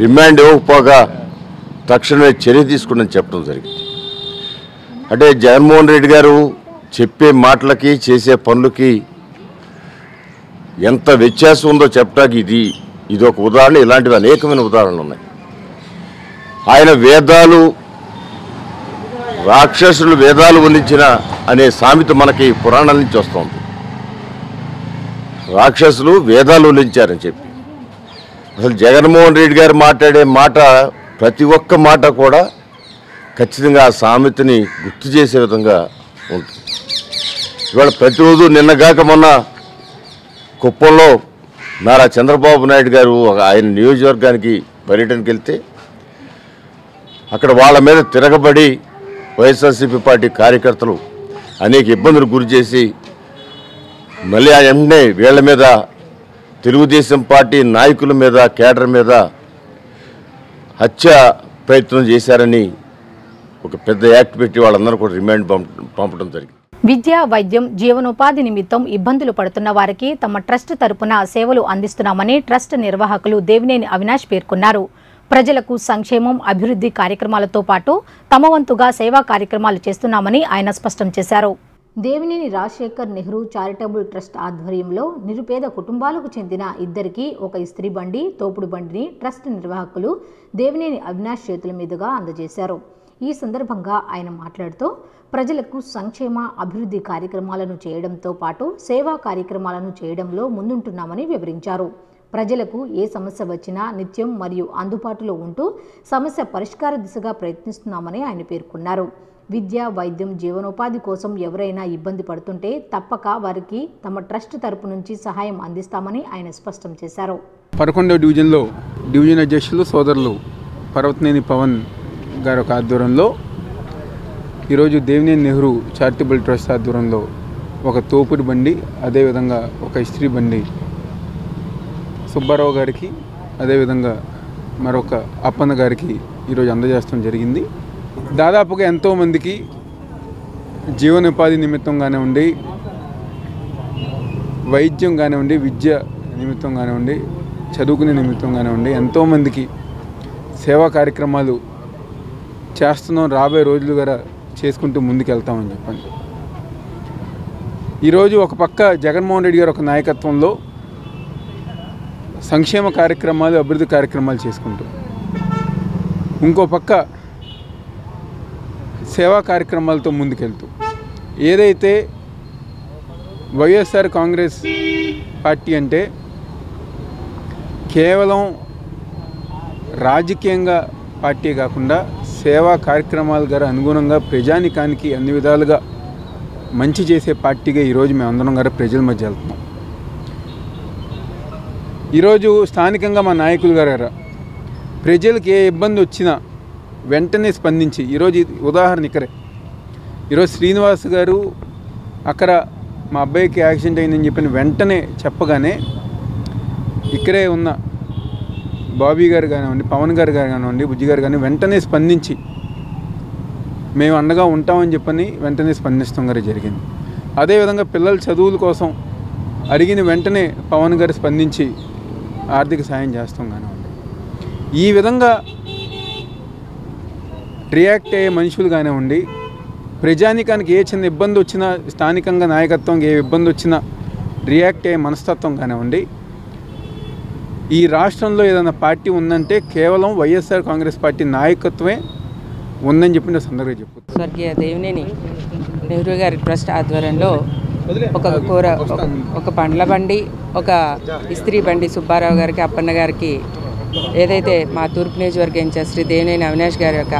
రిమాండ్ ఇవ్వకపోగా తక్షణమే చర్య తీసుకుని చెప్పడం జరిగింది. అంటే జగన్మోహన్ రెడ్డి గారు చెప్పే మాటలకి చేసే పనులకి ఎంత వ్యత్యాసం ఉందో చెప్పడానికి ఇది ఒక ఉదాహరణ. ఇలాంటివి అనేకమైన ఉదాహరణలు ఉన్నాయి. ఆయన వేదాలు, రాక్షసులు వేదాలు వల్లించిన అనే సామెత మనకి పురాణాల నుంచి వస్తుంది. రాక్షసులు వేదాలు వల్లించారని చెప్పి అసలు జగన్మోహన్ రెడ్డి గారు మాట్లాడే మాట ప్రతి ఒక్క మాట కూడా ఖచ్చితంగా ఆ సామెతని గుర్తు చేసే విధంగా ఉంటుంది. ఇవాళ ప్రతిరోజు నిన్నగాక మొన్న కుప్పంలో నారా చంద్రబాబు నాయుడు గారు ఆయన నియోజకవర్గానికి పర్యటనకి వెళ్తే అక్కడ వాళ్ళ మీద తిరగబడి వైఎస్ఆర్సీపీ పార్టీ కార్యకర్తలు అనేక ఇబ్బందులు గురి చేసి మళ్ళీ ఆ వెంటనే వీళ్ళ మీద, తెలుగుదేశం పార్టీ నాయకుల మీద, కేడర్ మీద హత్య ప్రయత్నం చేశారని ఒక పెద్ద యాక్ట్ పెట్టి వాళ్ళందరూ కూడా రిమాండ్ పంపడం జరిగింది. విద్య, వైద్యం, జీవనోపాధి నిమిత్తం ఇబ్బందులు పడుతున్న వారికి తమ ట్రస్ట్ తరపున సేవలు అందిస్తున్నామని ట్రస్ట్ నిర్వాహకులు దేవినేని అవినాష్ పేర్కొన్నారు. ప్రజలకు సంక్షేమం, అభివృద్ధి కార్యక్రమాలతో పాటు తమ వంతుగా సేవా కార్యక్రమాలు చేస్తున్నామని ఆయన స్పష్టం చేశారు. దేవినేని రాజశేఖర్ నెహ్రూ చారిటబుల్ ట్రస్ట్ ఆధ్వర్యంలో నిరుపేద కుటుంబాలకు చెందిన ఇద్దరికి ఒక ఇస్త్రీ బండి, తోపుడు బండిని ట్రస్ట్ నిర్వాహకులు దేవినేని అవినాష్ చేతుల మీదుగా అందజేశారు. ఈ సందర్భంగా ఆయన మాట్లాడుతూ ప్రజలకు సంక్షేమ, అభివృద్ధి కార్యక్రమాలను చేయడంతో పాటు సేవా కార్యక్రమాలను చేయడంలో ముందుంటున్నామని వివరించారు. ప్రజలకు ఏ సమస్య వచ్చినా నిత్యం మరియు అందుబాటులో ఉంటూ సమస్య పరిష్కార దిశగా ప్రయత్నిస్తున్నామని ఆయన పేర్కొన్నారు. విద్య, వైద్యం, జీవనోపాధి కోసం ఎవరైనా ఇబ్బంది పడుతుంటే తప్పక వారికి తమ ట్రస్ట్ తరపు నుంచి సహాయం అందిస్తామని ఆయన స్పష్టం చేశారు. 11వ డివిజన్లో డివిజన్ అధ్యక్షులు సోదరులు పర్వతనేని పవన్ గారి ఒక ఆధ్వర్యంలో ఈరోజు దేవినేని నెహ్రూ చారిటబుల్ ట్రస్ట్ ఆధ్వర్యంలో ఒక తోపుడు బండి, అదేవిధంగా ఒక ఇస్త్రీ బండి సుబ్బారావు గారికి, అదేవిధంగా మరొక అప్పన్న గారికి ఈరోజు అందజేయడం జరిగింది. దాదాపుగా ఎంతోమందికి జీవనోపాధి నిమిత్తం కానివ్వండి, వైద్యం కానివ్వండి, విద్య నిమిత్తం కానివ్వండి, చదువుకునే నిమిత్తం కానివ్వండి, ఎంతోమందికి సేవా కార్యక్రమాలు చేస్తున్నాం. రాబోయే రోజులు కూడా చేసుకుంటూ ముందుకెళ్తామని చెప్పండి. ఈరోజు ఒక పక్క జగన్మోహన్ రెడ్డి గారు ఒక నాయకత్వంలో సంక్షేమ కార్యక్రమాలు, అభివృద్ధి కార్యక్రమాలు చేసుకుంటూ, ఇంకో పక్క సేవా కార్యక్రమాలతో ముందుకెళ్తూ, ఏదైతే వైఎస్ఆర్ కాంగ్రెస్ పార్టీ అంటే కేవలం రాజకీయంగా పార్టీ కాకుండా సేవా కార్యక్రమాల గారు అనుగుణంగా ప్రజానికానికి అన్ని విధాలుగా మంచి చేసే పార్టీగా ఈరోజు మేమందరం గారు ప్రజల మధ్య వెళ్తున్నాం. ఈరోజు స్థానికంగా మా నాయకులు గారు ప్రజలకు ఏ ఇబ్బంది వచ్చినా వెంటనే స్పందించి, ఈరోజు ఉదాహరణ ఇక్కడే ఈరోజు శ్రీనివాస్ గారు అక్కడ మా అబ్బాయికి యాక్సిడెంట్ అయిందని చెప్పిన వెంటనే చెప్పగానే ఇక్కడే ఉన్న బాబీ గారు కానివ్వండి, పవన్ గారు కానివ్వండి, బుజ్జి గారు కానీ వెంటనే స్పందించి మేము అండగా ఉంటామని చెప్పని వెంటనే స్పందిస్తాం గారు జరిగింది. అదేవిధంగా పిల్లల చదువుల కోసం అడిగిన వెంటనే పవన్ గారు స్పందించి ఆర్థిక సాయం చేస్తాం కానివ్వండి. ఈ విధంగా రియాక్ట్ అయ్యే మనుషులు కానివ్వండి, ప్రజానికానికి ఏ చిన్న ఇబ్బంది వచ్చినా, స్థానికంగా నాయకత్వం ఏ ఇబ్బంది వచ్చినా రియాక్ట్ అయ్యే మనస్తత్వం కానివ్వండి. ఈ రాష్ట్రంలో ఏదైనా పార్టీ ఉందంటే కేవలం వైఎస్ఆర్ కాంగ్రెస్ పార్టీ నాయకత్వమే ఉందని చెప్పి నేను సందర్భంగా చెప్పుతాను. స్వర్గీయ దేవినేని నెహ్రూ గారి ట్రస్ట్ ఆధ్వర్యంలో ఒక పండ్ల బండి, ఒక ఇస్త్రీ బండి సుబ్బారావు గారికి, అప్పన్న గారికి ఏదైతే మా తూర్పు నియోజకవర్గ ఇన్ఛార్జ్ శ్రీ దేవినేని అవినాష్ గారి యొక్క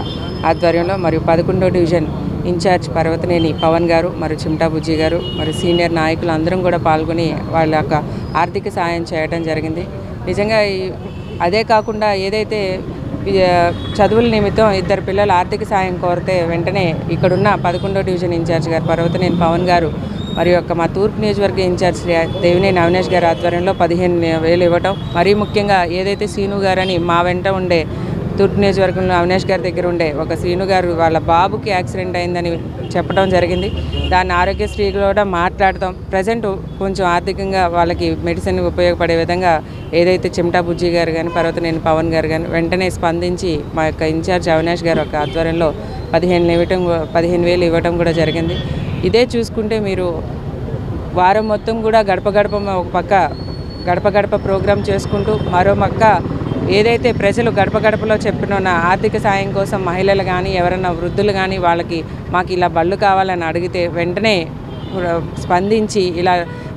ఆధ్వర్యంలో మరియు 11వ డివిజన్ ఇన్ఛార్జ్ పర్వతనేని పవన్ గారు మరియు చిమ్టా బుజ్జి గారు మరియు సీనియర్ నాయకులు అందరం కూడా పాల్గొని వాళ్ళ యొక్క ఆర్థిక సాయం చేయడం జరిగింది. నిజంగా అదే కాకుండా ఏదైతే చదువుల నిమిత్తం 2 పిల్లలు ఆర్థిక సాయం కోరితే వెంటనే ఇక్కడున్న 11వ డివిజన్ ఇన్ఛార్జ్ గారు పర్వతనేని పవన్ గారు మరియు మా తూర్పు నియోజకవర్గ ఇన్ఛార్జ్ దేవినేని అవినాష్ గారి ఆధ్వర్యంలో 15,000 ఇవ్వటం, మరీ ముఖ్యంగా ఏదైతే సీను గారని మా వెంట ఉండే తూర్పు నియోజకవర్గంలో అవినాష్ గారి దగ్గర ఉండే ఒక సీను గారు వాళ్ళ బాబుకి యాక్సిడెంట్ అయిందని చెప్పడం జరిగింది. దాన్ని ఆరోగ్యశ్రీ కూడా మాట్లాడతాం. ప్రజెంట్ కొంచెం ఆర్థికంగా వాళ్ళకి మెడిసిన్ ఉపయోగపడే విధంగా ఏదైతే చిమ్టా బుజ్జి గారు కానీ, పర్వతనేని పవన్ గారు కానీ వెంటనే స్పందించి మా యొక్క ఇన్ఛార్జ్ అవినాష్ గారు ఒక ఆధ్వర్యంలో 15,000 ఇవ్వటం కూడా జరిగింది. ఇదే చూసుకుంటే మీరు వారం మొత్తం కూడా గడప గడప ఒక పక్క గడప గడప ప్రోగ్రాం చేసుకుంటూ, మరో పక్క ఏదైతే ప్రజలు గడప గడపలో చెప్పిన ఆర్థిక సాయం కోసం మహిళలు కానీ, ఎవరైనా వృద్ధులు కానీ వాళ్ళకి మాకు ఇలా బళ్ళు కావాలని అడిగితే వెంటనే స్పందించి ఇలా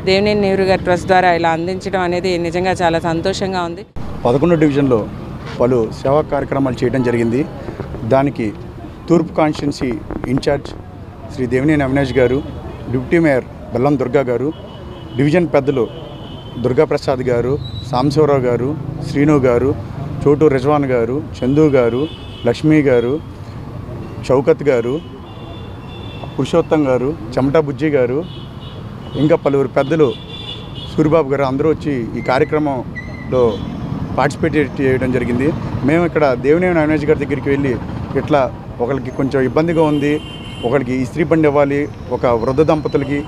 దేవినేని నెహ్రూ గారి ట్రస్ట్ ద్వారా ఇలా అందించడం అనేది నిజంగా చాలా సంతోషంగా ఉంది. 11వ డివిజన్లో పలు సేవా కార్యక్రమాలు చేయడం జరిగింది. దానికి తూర్పు కాన్స్టిట్యున్సీ ఇన్ఛార్జ్ శ్రీ దేవినేని అవినాష్ గారు, డిప్యూటీ మేయర్ బెల్లం దుర్గా గారు, డివిజన్ పెద్దలు దుర్గాప్రసాద్ గారు, సాంబశివరావు గారు, శ్రీను గారు, చోటు రిజ్వాన్ గారు, చందు గారు, లక్ష్మీ గారు, షౌకత్ గారు, పురుషోత్తం గారు, చెమటా బుజ్జి గారు, ఇంకా పలువురు పెద్దలు, సూరిబాబు గారు అందరూ వచ్చి ఈ కార్యక్రమంలో పార్టిసిపేట్ చేయడం జరిగింది. మేము ఇక్కడ దేవినేని అవినాష్ గారి దగ్గరికి వెళ్ళి ఇట్లా ఒకరికి కొంచెం ఇబ్బందిగా ఉంది, ఒకరికి ఇస్త్రీ బండి ఇవ్వాలి ఒక వృద్ధ దంపతులకి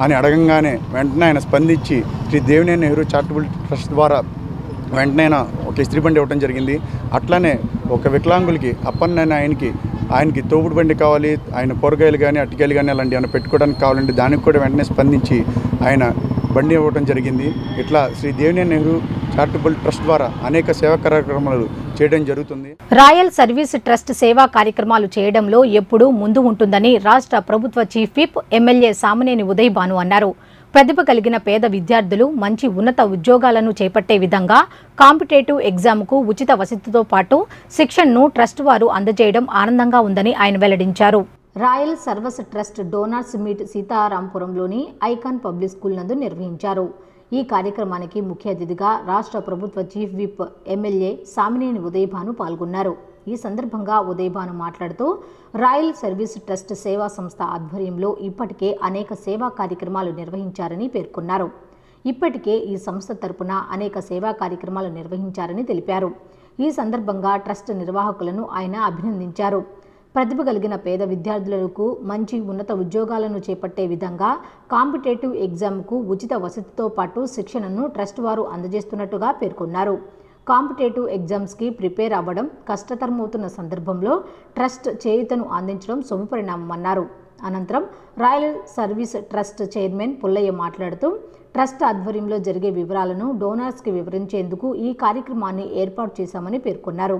అని అడగంగానే వెంటనే ఆయన స్పందించి శ్రీ దేవినేని నెహ్రూ చారిటబుల్ ట్రస్ట్ ద్వారా వెంటనే ఒక ఇస్త్రీ బండి ఇవ్వడం జరిగింది. అట్లానే ఒక వికలాంగులకి అప్పన్న ఆయనకి తోపుడు బండి కావాలి, ఆయన కూరగాయలు కానీ అట్టికాయలు కానీ అలాంటి ఏమైనా పెట్టుకోవడానికి కావాలంటే దానికి కూడా వెంటనే స్పందించి ఆయన బండి ఇవ్వడం జరిగింది. ఇట్లా శ్రీ దేవినేని నెహ్రూ చారిటబుల్ ట్రస్ట్ ద్వారా అనేక సేవా కార్యక్రమాలు చేయడం జరుగుతుంది. రాయల్ సర్వీస్ ట్రస్ట్ సేవా కార్యక్రమాలు చేయడంలో ఎప్పుడూ ముందు ఉంటుందని రాష్ట్ర ప్రభుత్వ chief whip MLA Samineni Uday Bhanu అన్నారు. ప్రతిభ కలిగిన పేద విద్యార్థులు మంచి ఉన్నత ఉద్యోగాలను చేపట్టే విధంగా కాంపిటేటివ్ ఎగ్జామ్కు ఉచిత వసతితో పాటు శిక్షణను ట్రస్ట్ వారు అందజేయడం ఆనందంగా ఉందని ఆయన వెల్లడించారు. Royal service trust donors meet సీతారాంపురంలోని ఐకాన్ పబ్లిక్ స్కూల్ నందు నిర్వహించారు. ఈ కార్యక్రమానికి ముఖ్య అతిథిగా రాష్ట్ర ప్రభుత్వ chief whip MLA Samineni Uday Bhanu పాల్గొన్నారు. ఈ సందర్భంగా ఉదయ్ భాను మాట్లాడుతూ రాయల్ సర్వీస్ ట్రస్ట్ సేవా సంస్థ ఆధ్వర్యంలో ఇప్పటికే అనేక సేవా కార్యక్రమాలు నిర్వహించారని పేర్కొన్నారు. ఇప్పటికే ఈ సంస్థ తరపున అనేక సేవా కార్యక్రమాలు నిర్వహించారని తెలిపారు. ఈ సందర్భంగా ట్రస్ట్ నిర్వాహకులను ఆయన అభినందించారు. ప్రతిభ కలిగిన పేద విద్యార్థులకు మంచి ఉన్నత ఉద్యోగాలను చేపట్టే విధంగా కాంపిటేటివ్ ఎగ్జామ్కు ఉచిత వసతితో పాటు శిక్షణను ట్రస్ట్ వారు అందజేస్తున్నట్టుగా పేర్కొన్నారు. కాంపిటేటివ్ ఎగ్జామ్స్కి ప్రిపేర్ అవ్వడం కష్టతరమవుతున్న సందర్భంలో ట్రస్ట్ చేయూతను అందించడం శుభపరిణామమన్నారు. అనంతరం royal service trust chairman Pullaiah మాట్లాడుతూ ట్రస్ట్ ఆధ్వర్యంలో జరిగే వివరాలను డోనర్స్కి వివరించేందుకు ఈ కార్యక్రమాన్ని ఏర్పాటు చేశామని పేర్కొన్నారు.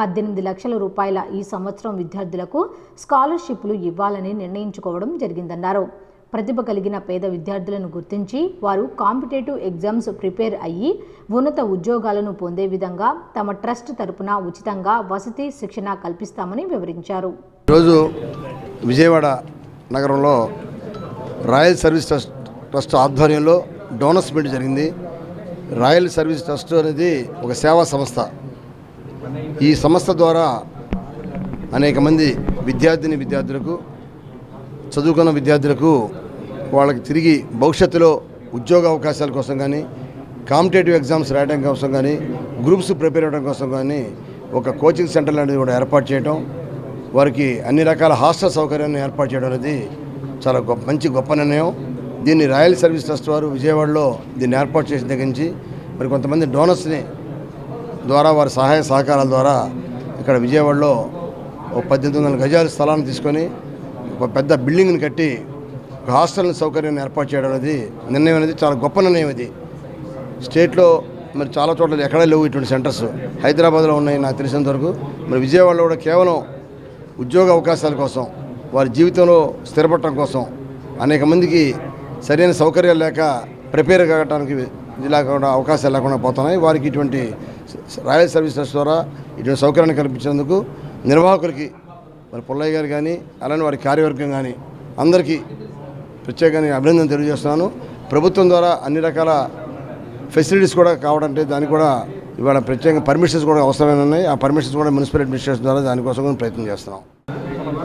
18 లక్షల రూపాయల ఈ సంవత్సరం విద్యార్థులకు స్కాలర్షిప్లు ఇవ్వాలని నిర్ణయించుకోవడం జరిగిందన్నారు. ప్రతిభ కలిగిన పేద విద్యార్థులను గుర్తించి వారు కాంపిటేటివ్ ఎగ్జామ్స్ ప్రిపేర్ అయ్యి ఉన్నత ఉద్యోగాలను పొందే విధంగా తమ ట్రస్ట్ తరపున ఉచితంగా వసతి శిక్షణ కల్పిస్తామని వివరించారు. ఈరోజు విజయవాడ నగరంలో రాయల్ సర్వీస్ ట్రస్ట్ ఆధ్వర్యంలో డోనర్స్ మీట్ జరిగింది. రాయల్ సర్వీస్ ట్రస్ట్ అనేది ఒక సేవా సంస్థ. ఈ సంస్థ ద్వారా అనేక మంది విద్యార్థులకు చదువుకున్న విద్యార్థులకు వాళ్ళకి తిరిగి భవిష్యత్తులో ఉద్యోగ అవకాశాల కోసం కానీ కాంపిటేటివ్ ఎగ్జామ్స్ రాయడం కోసం కానీ గ్రూప్స్ ప్రిపేర్ అవ్వడం కోసం కానీ ఒక కోచింగ్ సెంటర్ అనేది కూడా ఏర్పాటు చేయడం, వారికి అన్ని రకాల హాస్టల్ సౌకర్యాన్ని ఏర్పాటు చేయడం అనేది చాలా మంచి గొప్ప నిర్ణయం. దీన్ని రాయల్ సర్వీస్ ట్రస్ట్ వారు విజయవాడలో దీన్ని ఏర్పాటు చేసిన దగ్గర నుంచి మరి కొంతమంది డోనర్స్ని ద్వారా వారి సహాయ సహకారాల ద్వారా ఇక్కడ విజయవాడలో 1800 గజాల స్థలాన్ని తీసుకొని ఒక పెద్ద బిల్డింగ్ని కట్టి ఒక హాస్టల్ సౌకర్యాన్ని ఏర్పాటు చేయడం అనేది నిర్ణయం అనేది చాలా గొప్ప నిర్ణయం. ఇది స్టేట్లో మరి చాలా చోట్ల ఎక్కడా లేవు ఇటువంటి సెంటర్స్. హైదరాబాద్లో ఉన్నాయి నాకు తెలిసినంత వరకు. మరి విజయవాడలో కూడా కేవలం ఉద్యోగ అవకాశాల కోసం, వారి జీవితంలో స్థిరపడటం కోసం అనేక మందికి సరైన సౌకర్యాలు లేక ప్రిపేర్ కావడానికి ఇలా కూడా అవకాశాలు లేకుండా పోతున్నాయి. వారికి ఇటువంటి రాయల్ సర్వీస్ ట్రస్ట్ ద్వారా ఇటువంటి సౌకర్యాన్ని కల్పించినందుకు నిర్వాహకులకి మరి పుల్లయ్య గారు కానీ అలానే వారి కార్యవర్గం కానీ అందరికీ ప్రత్యేకంగా అభినందన తెలియజేస్తున్నాను. ప్రభుత్వం ద్వారా అన్ని రకాల ఫెసిలిటీస్ కూడా కావడంటే దానికి కూడా ఇవాళ ప్రత్యేకంగా పర్మిషన్స్ కూడా అవసరమైన ఉన్నాయి. ఆ పర్మిషన్స్ కూడా మున్సిపల్ అడ్మినిస్ట్రేషన్ ద్వారా దానికోసం కూడా ప్రయత్నం చేస్తున్నాం.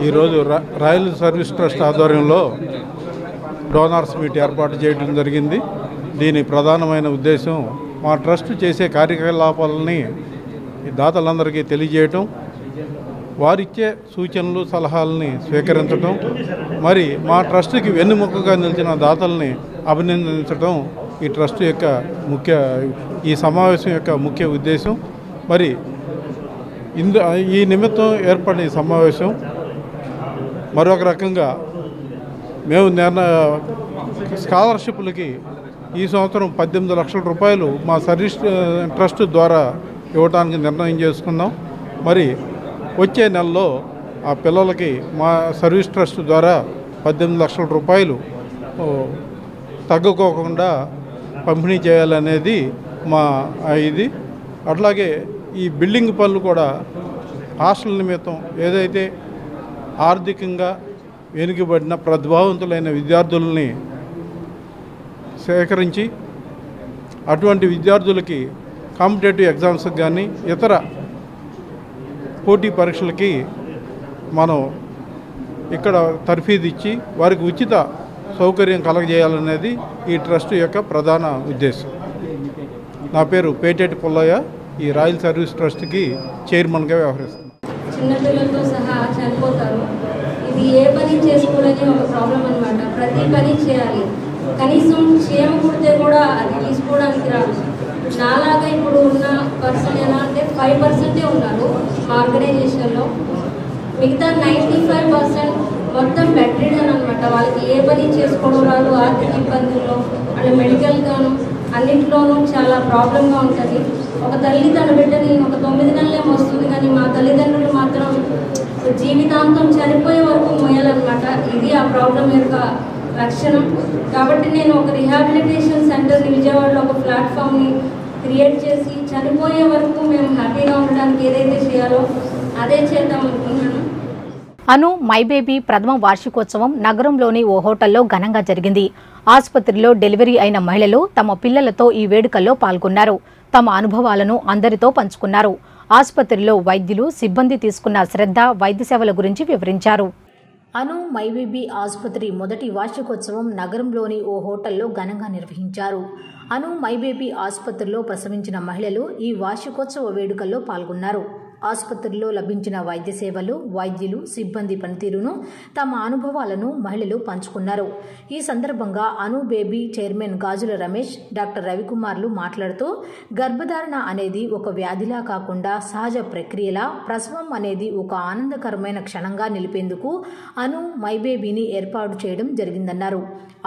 ఈరోజు రాయల్ సర్వీస్ ట్రస్ట్ ఆధ్వర్యంలో డోనార్స్ మీట్ ఏర్పాటు చేయడం జరిగింది. దీని ప్రధానమైన ఉద్దేశం మా ట్రస్ట్ చేసే కార్యకలాపాలని దాతలందరికీ తెలియజేయటం, వారిచ్చే సూచనలు సలహాలని స్వీకరించడం, మరి మా ట్రస్ట్కి వెన్నుముకగా నిలిచిన దాతల్ని అభినందించడం ఈ ట్రస్ట్ యొక్క ఈ సమావేశం యొక్క ముఖ్య ఉద్దేశం. మరి ఈ నిమిత్తం ఏర్పడిన ఈ సమావేశం మరొక రకంగా మేము స్కాలర్షిప్లకి ఈ సంవత్సరం 18 లక్షల రూపాయలు మా సర్వీస్ ట్రస్ట్ ద్వారా ఇవ్వడానికి నిర్ణయం చేసుకున్నాం. మరి వచ్చే నెలలో ఆ పిల్లలకి మా సర్వీస్ ట్రస్ట్ ద్వారా 18 లక్షల రూపాయలు తగ్గుకోకుండా పంపిణీ చేయాలనేది మా ఇది. అట్లాగే ఈ బిల్డింగ్ పనులు కూడా హాస్టల్ నిమిత్తం ఏదైతే ఆర్థికంగా వెనుకబడిన ప్రతిభావంతులైన విద్యార్థులని సేకరించి అటువంటి విద్యార్థులకి కాంపిటేటివ్ ఎగ్జామ్స్కి కానీ ఇతర పోటీ పరీక్షలకి మనం ఇక్కడ తర్ఫీదు ఇచ్చి వారికి ఉచిత సౌకర్యం కలగజేయాలనేది ఈ ట్రస్ట్ యొక్క ప్రధాన ఉద్దేశం. నా పేరు పేటేటి పుల్లయ్య, ఈ రాయల్ సర్వీస్ ట్రస్ట్కి చైర్మన్గా వ్యవహరిస్తున్నాను. చిన్నపిల్లలతో సహా చనిపోతారు. ఇది ఏ పని చేసుకోవాలని ఒక ప్రాబ్లం అనమాట. ప్రతి పని చేయాలి, కనీసం క్షేమ పుడితే కూడా అది తీసుకోవడానికి రాదు. నాలాగా ఇప్పుడు ఉన్న పర్సన్ ఎలా అంటే 5% ఉన్నారు మా ఆర్గనైజేషన్లో. మిగతా 95% మొత్తం బెడ్ రిడన్ అనమాట. వాళ్ళకి ఏ పని చేసుకోవడం రాదు. ఆర్థిక ఇబ్బందుల్లో వాళ్ళు మెడికల్గాను అన్నింటిలోనూ చాలా ప్రాబ్లంగా ఉంటుంది. ఒక తల్లి తన బిడ్డని ఒక 9 నెలలే మోస్తుంది, కానీ మా తల్లిదండ్రులు మాత్రం జీవితాంతం చనిపోయే వరకు మోయాలన్నమాట. ఇది ఆ ప్రాబ్లం యొక్క లక్షణం. కాబట్టి నేను ఒక రిహాబిలిటేషన్ సెంటర్ని విజయవాడలో ఒక ప్లాట్ఫామ్ని క్రియేట్ చేసి చనిపోయే వరకు మేము హ్యాపీగా ఉండడానికి ఏదైతే చేయాలో అదే చేద్దాం అనుకున్నాను. అను మై బేబీ ప్రథమ వార్షికోత్సవం నగరంలోని ఓ హోటల్లో ఘనంగా జరిగింది. ఆసుపత్రిలో డెలివరీ అయిన మహిళలు తమ పిల్లలతో ఈ వేడుకల్లో పాల్గొన్నారు. తమ అనుభవాలను అందరితో పంచుకున్నారు. ఆసుపత్రిలో వైద్యులు సిబ్బంది తీసుకున్న శ్రద్ధ, వైద్య సేవల గురించి వివరించారు. అను మై బేబీ ఆసుపత్రి మొదటి వార్షికోత్సవం నగరంలోని ఓ హోటల్లో ఘనంగా నిర్వహించారు. అను మై బేబీ ఆసుపత్రిలో ప్రసవించిన మహిళలు ఈ వార్షికోత్సవ వేడుకల్లో పాల్గొన్నారు. ఆసుపత్రిలో లభించిన వైద్య సేవలు, వైద్యులు, సిబ్బంది పనితీరును, తమ అనుభవాలను మహిళలు పంచుకున్నారు. ఈ సందర్భంగా అను బేబీ చైర్మన్ గాజుల రమేష్, డాక్టర్ రవికుమార్లు మాట్లాడుతూ, గర్భధారణ అనేది ఒక వ్యాధిలా కాకుండా సహజ ప్రక్రియలా, ప్రసవం అనేది ఒక ఆనందకరమైన క్షణంగా నిలిపేందుకు అను మై బేబీని ఏర్పాటు చేయడం జరిగిందన్నారు.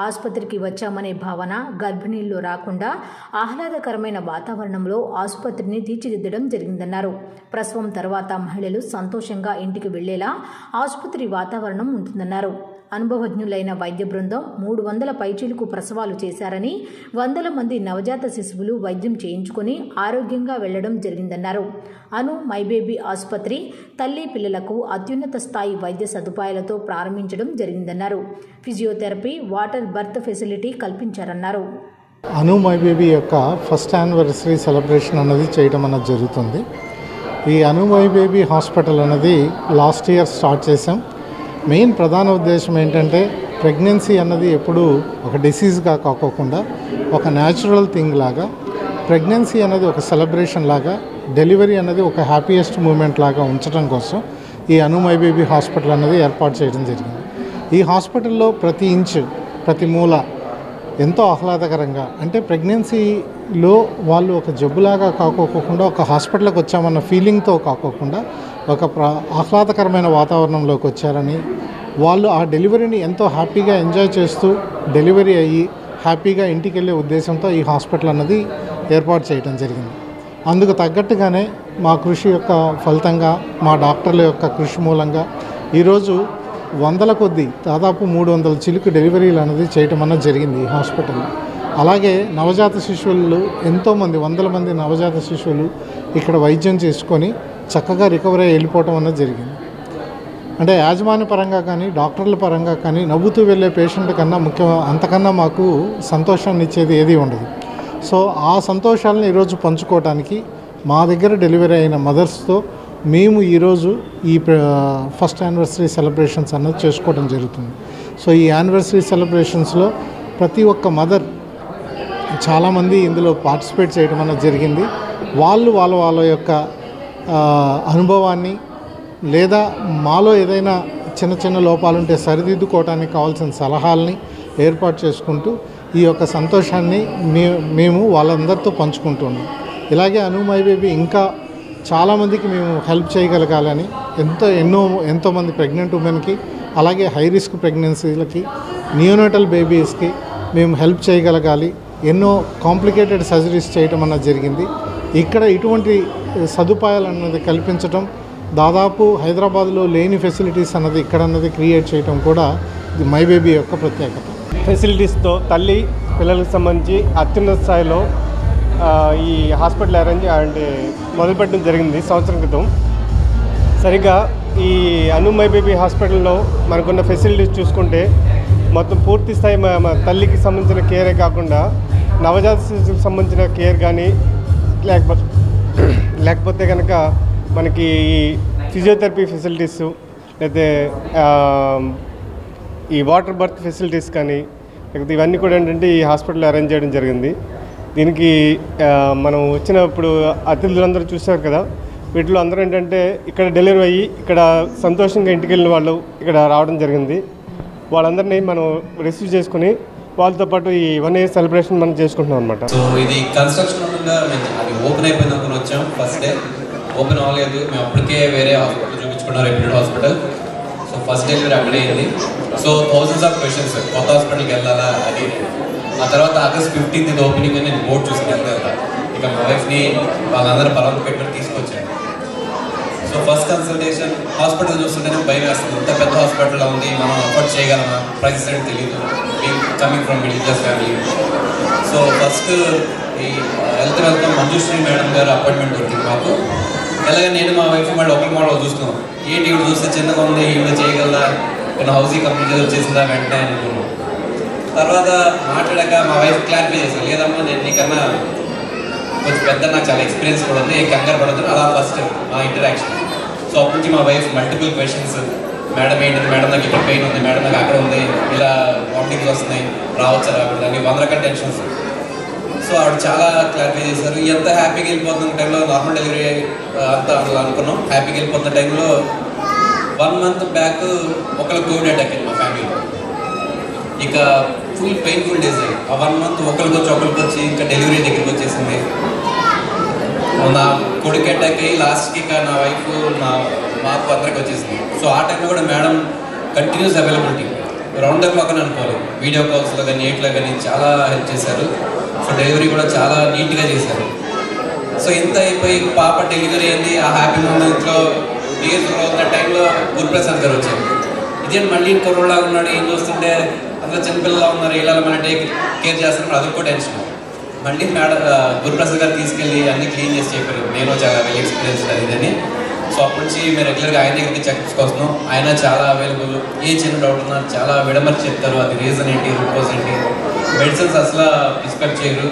ఆసుపత్రికి వచ్చామనే భావన గర్భిణీల్లో రాకుండా ఆహ్లాదకరమైన వాతావరణంలో ఆసుపత్రిని తీర్చిదిద్దడం జరిగిందన్నారు. ప్రసవం తర్వాత మహిళలు సంతోషంగా ఇంటికి వెళ్లేలా ఆసుపత్రి వాతావరణం ఉంటుందన్నారు. అనుభవజ్ఞులైన వైద్య బృందం 300 పైచీలకు ప్రసవాలు చేశారని, 100 మంది నవజాత శిశువులు వైద్యం చేయించుకుని ఆరోగ్యంగా వెళ్లడం జరిగిందన్నారు. అను మై బేబీ ఆసుపత్రి తల్లి పిల్లలకు అత్యున్నత స్థాయి వైద్య సదుపాయాలతో ప్రారంభించడం జరిగిందన్నారు. ఫిజియోథెరపీ, వాటర్ బర్త్ ఫెసిలిటీ కల్పించారన్నారు. అను మై బేబీ యొక్క ఫస్ట్ యానివర్సరీ సెలబ్రేషన్ అన్నది చేయడం అన్నది జరుగుతుంది. ఈ అను మై బేబీ హాస్పిటల్ అనేది లాస్ట్ ఇయర్ స్టార్ట్ చేసాం. మెయిన్ ప్రధాన ఉద్దేశం ఏంటంటే ప్రెగ్నెన్సీ అన్నది ఎప్పుడూ ఒక డిసీజ్గా కాకోకుండా ఒక న్యాచురల్ థింగ్ లాగా, ప్రెగ్నెన్సీ అనేది ఒక సెలబ్రేషన్ లాగా, డెలివరీ అనేది ఒక హ్యాపీయెస్ట్ మూమెంట్ లాగా ఉంచడం కోసం ఈ అను మై బేబీ హాస్పిటల్ అనేది ఏర్పాటు చేయడం జరిగింది. ఈ హాస్పిటల్లో ప్రతి ఇంచు, ప్రతి మూల ఎంతో ఆహ్లాదకరంగా, అంటే ప్రెగ్నెన్సీలో వాళ్ళు ఒక జబ్బులాగా కాకోకుండా ఒక హాస్పిటల్కి వచ్చామన్న ఫీలింగ్తో కాకోకుండా ఒక ఆహ్లాదకరమైన వాతావరణంలోకి వచ్చారని వాళ్ళు ఆ డెలివరీని ఎంతో హ్యాపీగా ఎంజాయ్ చేస్తూ డెలివరీ అయ్యి హ్యాపీగా ఇంటికి వెళ్ళే ఉద్దేశంతో ఈ హాస్పిటల్ అన్నది ఏర్పాటు చేయడం జరిగింది. అందుకు తగ్గట్టుగానే మా కృషి యొక్క ఫలితంగా, మా డాక్టర్ల యొక్క కృషి మూలంగా ఈరోజు వందల కొద్దీ దాదాపు 300 చిలుకు డెలివరీలు అనేది చేయటం అన్నది జరిగింది ఈ హాస్పిటల్లో. అలాగే నవజాత శిశువులు ఎంతోమంది, వందల మంది నవజాత శిశువులు ఇక్కడ వైద్యం చేసుకొని చక్కగా రికవరీ అయ్యి వెళ్ళిపోవటం అన్నది జరిగింది. అంటే యాజమాన్య పరంగా కానీ డాక్టర్ల పరంగా కానీ నవ్వుతూ వెళ్ళే పేషెంట్ కన్నా అంతకన్నా మాకు సంతోషాన్ని ఇచ్చేది ఏది ఉండదు. సో ఆ సంతోషాలను ఈరోజు పంచుకోవడానికి మా దగ్గర డెలివరీ అయిన మదర్స్తో మేము ఈరోజు ఈ ఫస్ట్ యానివర్సరీ సెలబ్రేషన్స్ అన్నది చేసుకోవడం జరుగుతుంది. సో ఈ యానివర్సరీ సెలబ్రేషన్స్లో ప్రతి ఒక్క మదర్ చాలామంది ఇందులో పార్టిసిపేట్ చేయడం అన్నది జరిగింది. వాళ్ళ యొక్క అనుభవాన్ని లేదా మాలో ఏదైనా చిన్న చిన్న లోపాలుంటే సరిదిద్దుకోవడానికి కావాల్సిన సలహాలని ఏర్పాటు చేసుకుంటూ ఈ యొక్క సంతోషాన్ని మేము వాళ్ళందరితో పంచుకుంటున్నాం. ఇలాగే అను మై బేబీ ఇంకా చాలామందికి మేము హెల్ప్ చేయగలగాలని ఎంతోమంది ప్రెగ్నెంట్ ఉమెన్కి, అలాగే హై రిస్క్ ప్రెగ్నెన్సీలకి, నియోనాటల్ బేబీస్కి మేము హెల్ప్ చేయగలగాలి. ఎన్నో కాంప్లికేటెడ్ సర్జరీస్ చేయటం అన్నది జరిగింది. ఇక్కడ ఇటువంటి సదుపాయాలు అన్నది కల్పించటం, దాదాపు హైదరాబాద్లో లేని ఫెసిలిటీస్ అన్నది ఇక్కడ అన్నది క్రియేట్ చేయటం కూడా మై బేబీ యొక్క ప్రత్యేకత. ఫెసిలిటీస్తో తల్లి పిల్లలకు సంబంధించి అత్యున్నత స్థాయిలో ఈ హాస్పిటల్ అరేంజ్ మొదలుపెట్టడం జరిగింది సంవత్సరం క్రితం. సరిగ్గా ఈ అను మై బేబీ హాస్పిటల్లో మనకున్న ఫెసిలిటీస్ చూసుకుంటే మొత్తం పూర్తి స్థాయి తల్లికి సంబంధించిన కేరే కాకుండా నవజాత శిశువుకి సంబంధించిన కేర్ కానీ లేకపోతే కనుక మనకి ఈ ఫిజియోథెరపీ ఫెసిలిటీస్, లేకపోతే ఈ వాటర్ బర్త్ ఫెసిలిటీస్ కానీ, లేకపోతే ఇవన్నీ కూడా ఏంటంటే ఈ హాస్పిటల్లో అరేంజ్ చేయడం జరిగింది. దీనికి మనం వచ్చినప్పుడు అతిథులందరూ చూశారు కదా, వీటిలో అందరూ ఏంటంటే ఇక్కడ డెలివరీ అయ్యి ఇక్కడ సంతోషంగా ఇంటికి వెళ్ళిన వాళ్ళు ఇక్కడ రావడం జరిగింది. వాళ్ళందరినీ మనం రిసీవ్ చేసుకుని వాళ్ళతో పాటు ఈ 1 year సెలబ్రేషన్ మనం చేసుకుంటున్నాం అనమాట. సో ఇది కన్స్ట్రక్షన్ ఉండగా అది ఓపెన్ అయిపోయింది అనుకుని వచ్చాం. ఫస్ట్ డే ఓపెన్ అవ్వలేదు, మేము అప్పటికే వేరే హాస్పిటల్ చూపించుకున్నాం, reputed hospital. So first delivery అక్కడే అయింది. సో థౌజండ్స్ ఆఫ్ క్వశ్చన్స్, కొత్త హాస్పిటల్కి వెళ్ళాలా అది. ఆ తర్వాత August 15th ఇది ఓపెనింగ్ అని నేను బోర్డు చూసి వెళ్తా. ఇక మా వైఫ్ని వాళ్ళందరూ బలం పెట్టుకుని తీసుకొచ్చాను. సో ఫస్ట్ కన్సల్టేషన్ హాస్పిటల్ చూస్తుంటేనే భయం వేస్తుంది. ఇంత పెద్ద హాస్పిటల్లో ఉంది, మనం అఫోర్డ్ చేయగలమా, ప్రైస్ రేట్ తెలియదు, coming from middle class family. So first ఈ వెళ్తాం మంజుశ్రీ మేడం గారు అపాయింట్మెంట్ దొరికింది మాకు. అలాగే నేను మా వైఫ్ మళ్ళీ ఒకరి మోడల్ చూస్తున్నాం. ఏంటి ఇవి చూస్తే చిన్నగా ఉంది, ఇవి చేయగలదా, కొన్ని హౌసింగ్ కంప్లీట్ వచ్చేసిందా వెంటనే అనుకున్నాం. తర్వాత మాట్లాడాక మా వైఫ్ క్లారిఫై చేశాను, లేదమ్మా నేను నీకన్నా కొంచెం పెద్ద, నాకు చాలా ఎక్స్పీరియన్స్ కూడా ఉంది, కంగారు పడదు. అలా ఫస్ట్ మా ఇంటరాక్షన్. సో అప్పటి నుంచి మా వైఫ్ మల్టిపుల్ క్వశ్చన్స్, మేడం ఏంటిది, మేడం నాకు ఇక్కడ పెయిన్ ఉంది, మేడం నాకు అక్కడ ఉంది, ఇలా వామిటింగ్స్ వస్తున్నాయి, రావచ్చా రాకూడదు అని 100 రకాల టెన్షన్స్. సో ఆవిడ చాలా క్లారిఫై చేశారు. ఎంత హ్యాపీగా వెళ్ళిపోతున్న టైంలో నార్మల్ డెలివరీ అంతా అలా అనుకున్నాం. హ్యాపీగా వెళ్ళిపోతున్న టైంలో 1 month బ్యాక్ ఒకరికి కోవిడ్ అటాక్ అయింది మా ఫ్యామిలీలో. ఇక ఫుల్ పెయిన్ఫుల్ డేస్ అయ్యి ఆ 1 month ఒకరికి వచ్చి ఇంకా డెలివరీ దగ్గరికి వచ్చేసింది. నా కొడుకు అటాక్ అయ్యి లాస్ట్కి ఇక నా వైఫ్ మాకు అందరికి వచ్చేసింది. సో ఆ టైంలో కూడా madam continuous availability, round the clock అని అనుకోవాలి, వీడియో కాల్స్లో కానీ ఎయిట్లో కానీ చాలా హెల్ప్ చేశారు. సో డెలివరీ కూడా చాలా నీట్గా చేశారు. సో ఇంత అయిపోయి పాప డెలివరీ అయింది. ఆ హ్యాపీ మూమెంట్లో డేస్ అవుతున్న టైంలో గురుప్రసాద్ గారు వచ్చారు. ఇదే మళ్ళీ కొరలా ఉన్నాడు, ఏం చూస్తుంటే అందులో చిన్నపిల్లలా ఉన్నారు, ఇలా మన కేర్ చేస్తున్నారు, అది కూడా టెన్షన్. మళ్ళీ మేడం గురుప్రసాద్ గారు తీసుకెళ్ళి అన్ని క్లీన్ చేసి చెప్పారు. నేను చాలా వెల్ ఎక్స్పీరియన్స్ అది ఇదని. సో అప్పటి నుంచి మేము రెగ్యులర్గా ఆయన దగ్గరికి చెక్అప్స్కి వస్తున్నాం. ఆయన చాలా అవైలబుల్, ఏ చిన్న డౌట్ ఉన్నా చాలా విడమర్చి చెప్తారు. అది రీజన్ ఏంటి, రూట్ కాజ్ ఏంటి, మెడిసిన్స్ అసలు ప్రిస్క్రైబ్ చేయరు,